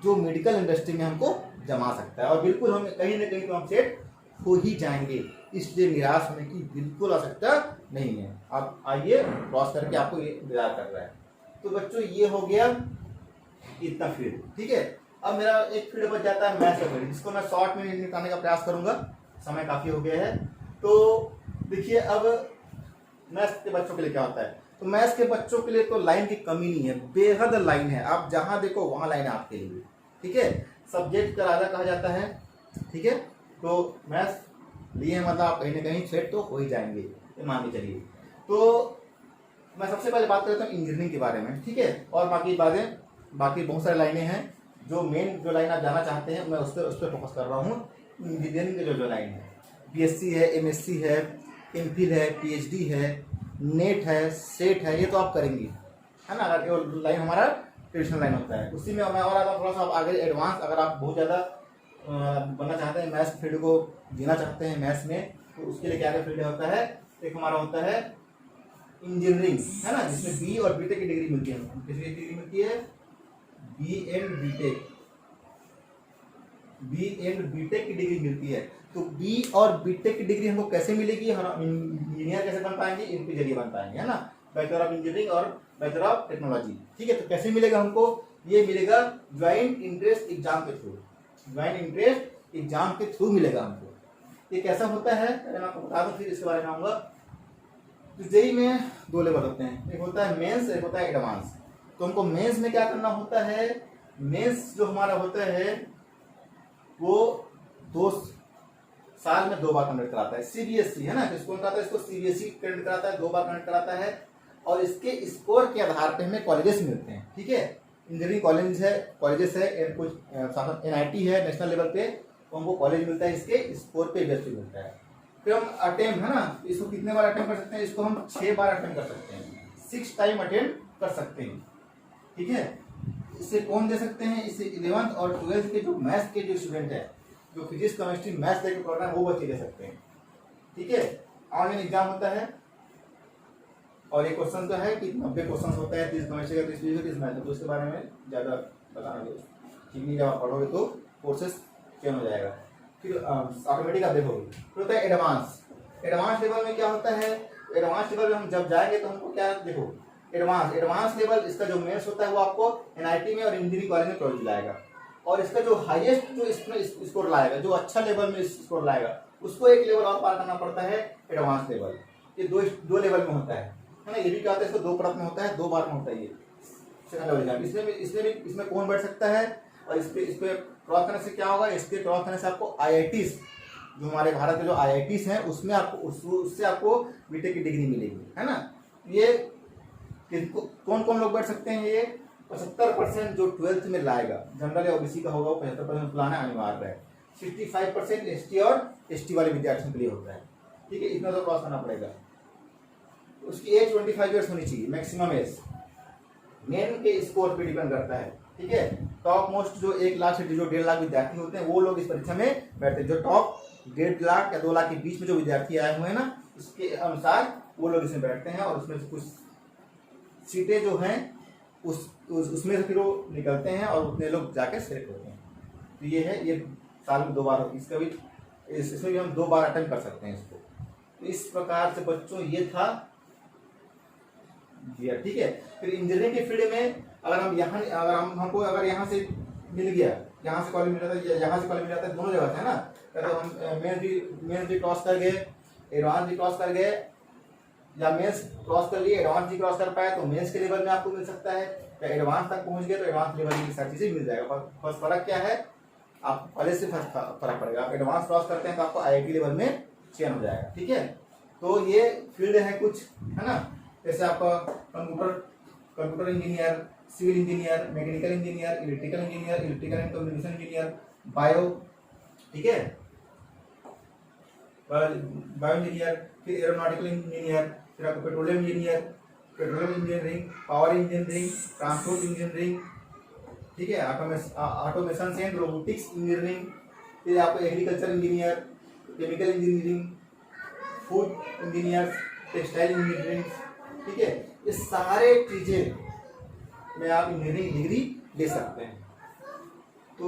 Speaker 1: जो मेडिकल इंडस्ट्री में हमको जमा सकता है और बिल्कुल हम कहीं ना कहीं तो हम सेट हो ही जाएंगे, इसलिए निराश होने की बिल्कुल आवश्यकता नहीं है। आप आइए क्रॉस करके आपको ये इंतजार कर रहा है। तो बच्चों ये हो गया इतना फील्ड, ठीक है। अब मेरा एक फील्ड बच जाता है मैथ्स का फील्ड, जिसको मैं शॉर्ट में निकालने का प्रयास करूंगा, समय काफी हो गया है। तो देखिए अब मैथ्स के बच्चों के लिए क्या होता है, तो मैथ्स के बच्चों के लिए तो लाइन की कमी नहीं है, बेहद लाइन है, आप जहां देखो वहां लाइन है आपके लिए, ठीक है। सब्जेक्ट का राजा कहा जाता है, ठीक है। तो मैथ्स लिए मतलब आप कहीं ना कहीं सेट तो हो ही जाएंगे, ये मान के चलिए। तो मैं सबसे पहले बात करता हूँ इंजीनियरिंग के बारे में, ठीक है। और बाकी बहुत सारी लाइनें हैं, जो मेन जो लाइन आप जाना चाहते हैं मैं उस पर फोकस कर रहा हूँ। इंजीनियरिंग के जो लाइन है, बीएससी है, एमएससी है, एमफिल है, पीएचडी है, नेट है, सेट है, ये तो आप करेंगे है ना। अगर ये लाइन हमारा ट्रेडिशनल लाइन होता है, उसी में मैं और थोड़ा सा आगे एडवांस, अगर आप बहुत ज़्यादा बनना चाहते हैं, मैथ्स फील्ड को जीना चाहते हैं मैथ्स में, तो उसके लिए क्या क्या फील्ड होता है, एक हमारा होता है इंजीनियरिंग है ना, जिसमें बी और बीटेक की डिग्री मिलती है। किसकी डिग्री मिलती है, बी एंड बीटेक की डिग्री मिलती है। तो बी और बीटेक की डिग्री हमको कैसे मिलेगी, हम इंजीनियर कैसे बन पाएंगे, इनके जरिए बन पाएंगे है ना, बैचलर ऑफ इंजीनियरिंग और बैचलर ऑफ टेक्नोलॉजी, ठीक है। तो कैसे मिलेगा हमको, ये मिलेगा ज्वाइंट इंट्रेंस एग्जाम के थ्रू, ज्वाइंट इंट्रेंस एग्जाम के थ्रू मिलेगा हमको। ये कैसा होता है मैं आपको बता दूं, फिर इसके बारे में आऊंगा। तो जेईई में 2 लेवल होते हैं, एक होता है मेंस, एक होता है एडवांस। तो हमको मेंस में क्या करना होता है, मेंस जो हमारा होता है वो 2 साल में 2 बार कंडक्ट कराता है, सीबीएसई है ना, किसको कराता है, इसको सीबीएसई कंडक्ट कराता है, 2 बार कंडक्ट कराता है। और इसके स्कोर के आधार पे हमें कॉलेजेस मिलते हैं, ठीक है। इंजीनियरिंग कॉलेजेस है, कुछ एनआईटी है नेशनल लेवल पे, तो हमको कॉलेज मिलता है, इसके स्कोर पे बेस पे मिलता है। फिर हम अटेम्प्ट है ना, इसको कितने बार अटेम्प्ट कर सकते हैं, इसको हम 6 बार अटेम्प्ट कर सकते हैं, 6 टाइम अटेम्प्ट कर सकते हैं, ठीक है। इसे कौन दे सकते हैं, इसे 11th और 12th के जो मैथ्स के जो स्टूडेंट है, जो फिजिक्स केमिस्ट्री मैथ्स लेके पढ़ रहे हैं, वो बच्चे दे सकते हैं, ठीक है। ऑनलाइन एग्जाम होता है और एक क्वेश्चन तो है कि 90 क्वेश्चन होता है, 30 केमिस्ट्री का, 30 फिजिक्स का, 30 मैथ का। तो उसके बारे में ज़्यादा बताना ठीक नहीं, जब आप पढ़ोगे तो कोर्सेस चेंज हो जाएगा। फिर ऑटोमेटिक आप देखोगे। फिर होता है एडवांस लेवल में क्या होता है, एडवांस लेवल में हम जब जाएंगे तो हमको क्या, देखो एडवांस लेवल, इसका जो मेंस होता है वो आपको एनआईटी में और इंजीनियरिंग कॉलेज में कॉलेज लाएगा। और इसका जो हाईएस्ट जो इसमें स्कोर लाएगा, जो अच्छा लेवल में स्कोर लाएगा, उसको एक लेवल और पार करना पड़ता है, एडवांस लेवल। ये दो लेवल में होता है ना। ये भी क्या होता है, इसको 2 परत में होता है, 2 बार में होता है ये सेकंड लेवल एग्जाम। इसमें कौन बैठ सकता है, और इस पे क्रॉस करने से क्या होगा, इसके क्रॉस करने से आपको आईआईटीज, जो हमारे भारत के जो आईआईटीज हैं, उसमें आपको उससे आपको बीटेक की डिग्री मिलेगी, है ना। ये कौन कौन लोग बैठ सकते हैं, ये 75% जो 12th में लाएगा, जनरल या ओबीसी का होगा, वो 75% लाना अनिवार्य है। 65% एसटी और एसटी वाले विद्यार्थियों के लिए होता है, ठीक है। इतना तो क्रॉस करना पड़ेगा। उसकी एज 25 ईयर्स होनी चाहिए, मैक्सिमम एज। मेन के स्कोर पे डिपेंड करता है, ठीक है। टॉप मोस्ट जो 1 लाख से जो 1.5 लाख विद्यार्थी होते हैं, वो लोग इस परीक्षा में बैठते हैं। जो टॉप 1.5 लाख या 2 लाख के बीच में जो विद्यार्थी आए हुए हैं ना, उसके अनुसार वो लोग इसमें बैठते हैं और उसमें से कुछ सीटें जो हैं उसमें से फिर वो निकलते हैं और उतने लोग जाके सेलेक्ट होते हैं। तो ये है, ये साल में 2 बार होती है, इसका भी इसमें भी हम 2 बार अटेंड कर सकते हैं इसको। तो इस प्रकार से बच्चों ये था जी, ठीक है। फिर इंजीनियरिंग के फील्ड में अगर हमको अगर यहाँ से मिल गया, यहाँ से कॉलेज मिल जाता है, यहाँ से कॉलेज मिल जाता है, दोनों जगह से है ना। तो हम मेंस भी क्रॉस कर गए, एडवांस भी क्रॉस कर गए, या मेंस क्रॉस कर लिए, एडवांस भी क्रॉस कर पाए तो मेंस के लेवल में आपको मिल सकता है, या एडवांस तक पहुंच गए तो एडवांस लेवल की सारी चीजें मिल जाएगा। बस फर्क क्या है, आप कॉलेज से फर्क पड़ेगा। आप एडवांस क्रॉस करते हैं तो आपको IIT लेवल में चयन हो जाएगा, ठीक है। तो ये फील्ड है कुछ, है ना। जैसे आपका computer engineer, civil engineer, mechanical engineer, electrical engineer, electrical and communication engineer, bio, ठीक है, बायो इंजीनियर, फिर एरोनॉटिकल इंजीनियर, फिर आपको petroleum engineering, power engineering, transport engineering, ठीक है, ऑटोमेशन एंड रोबोटिक्स इंजीनियरिंग, फिर आपको agriculture engineer, chemical engineering, food engineer, textile engineering, ठीक है। ये सारे चीजें में आप इंजीनियरिंग डिग्री ले सकते हैं। तो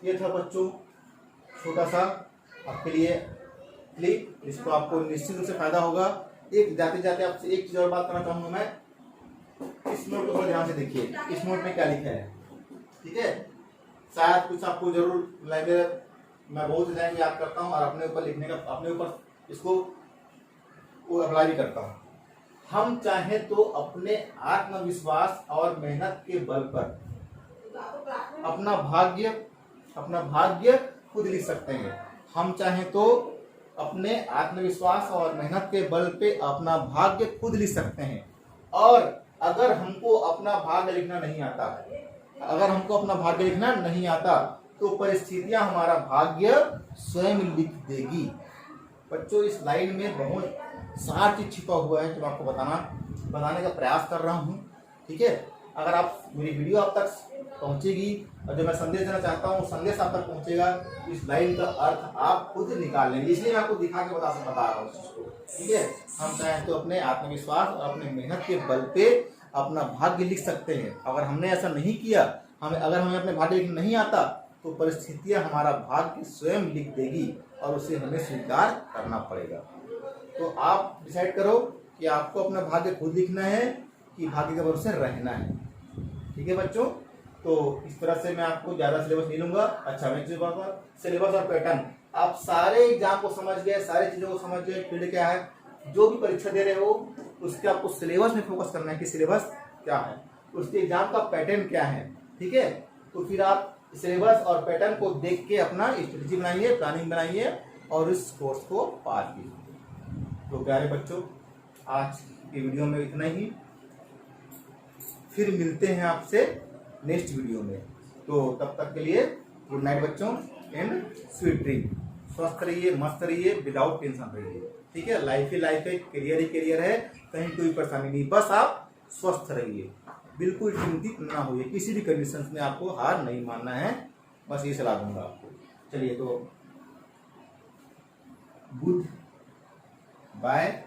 Speaker 1: ये था बच्चों छोटा सा आपके लिए क्लिप, इसको आपको निश्चित रूप से फायदा होगा। एक जाते जाते आपसे एक चीज और बात करना चाहूंगा मैं, इस नोट को ध्यान से देखिए, इस नोट में क्या लिखा है, ठीक है। शायद कुछ आपको जरूर लाइब्रेरी, मैं बहुत से लाइन याद करता हूँ और अपने ऊपर लिखने का, अपने ऊपर इसको अप्लाई भी करता हूँ। हम चाहे तो अपने आत्मविश्वास और मेहनत के बल पर अपना भाग्य खुद लिख सकते हैं। हम चाहे तो अपने आत्मविश्वास और मेहनत के बल पे अपना भाग्य खुद लिख सकते हैं। और अगर हमको अपना भाग्य लिखना नहीं आता, तो परिस्थितियां हमारा भाग्य स्वयं लिख देगी। बच्चों इस लाइन में बहुत सारा चीज छिपा हुआ है जो मैं आपको बताने का प्रयास कर रहा हूँ, ठीक है। अगर आप मेरी वीडियो आप तक पहुंचेगी और जो मैं संदेश देना चाहता हूँ संदेश आप तक पहुंचेगा, इस लाइन का अर्थ आप खुद निकाल लेंगे। इसलिए मैं आपको दिखा के बता रहा हूँ चीज को, ठीक है। हम चाहें तो अपने आत्मविश्वास और अपने मेहनत के बल पे अपना भाग्य लिख सकते हैं। अगर हमने ऐसा नहीं किया, अगर हमें अपने भाग्य लिखना नहीं आता, तो परिस्थितियां हमारा भाग्य स्वयं लिख देगी और उसे हमें स्वीकार करना पड़ेगा। तो आप डिसाइड करो कि आपको अपना भाग्य खुद लिखना है कि भाग्य के भरोसे रहना है, ठीक है बच्चों। तो इस तरह से मैं आपको ज्यादा सिलेबस नहीं लूंगा। अच्छा, मैं चीज बात कर, सिलेबस और पैटर्न, आप सारे एग्जाम को समझ गए, सारी चीजों को समझ गए, फील्ड क्या है, जो भी परीक्षा दे रहे हो उसके आपको सिलेबस में फोकस करना है कि सिलेबस क्या है, उसके एग्जाम का पैटर्न क्या है, ठीक है। तो फिर आप सिलेबस और पैटर्न को देख के अपना स्ट्रेटेजी बनाइए, प्लानिंग बनाइए और इस कोर्स को पास कीजिए। तो प्यारे बच्चों, आज की वीडियो में इतना ही, फिर मिलते हैं आपसे नेक्स्ट वीडियो में। तो तब तक के लिए गुड नाइट बच्चों एंड स्वीट ड्रीम। स्वस्थ रहिए, मस्त रहिए, विदाउट टेंशन रहिए, ठीक है। लाइफ ही लाइफ है, करियर ही करियर है, कहीं कोई परेशानी नहीं, बस आप स्वस्थ रहिए, बिल्कुल चिंतित ना होइए, किसी भी कंडीशन में आपको हार नहीं मानना है, बस ये सलाह दूंगा आपको। चलिए, तो गुड बाय,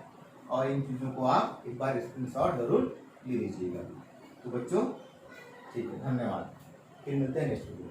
Speaker 1: और इन चीजों को आप एक बार स्क्रीनशॉट जरूर ले लीजिएगा। तो बच्चों ठीक है, धन्यवाद, फिर मिलते हैं नेक्स्ट वीडियो।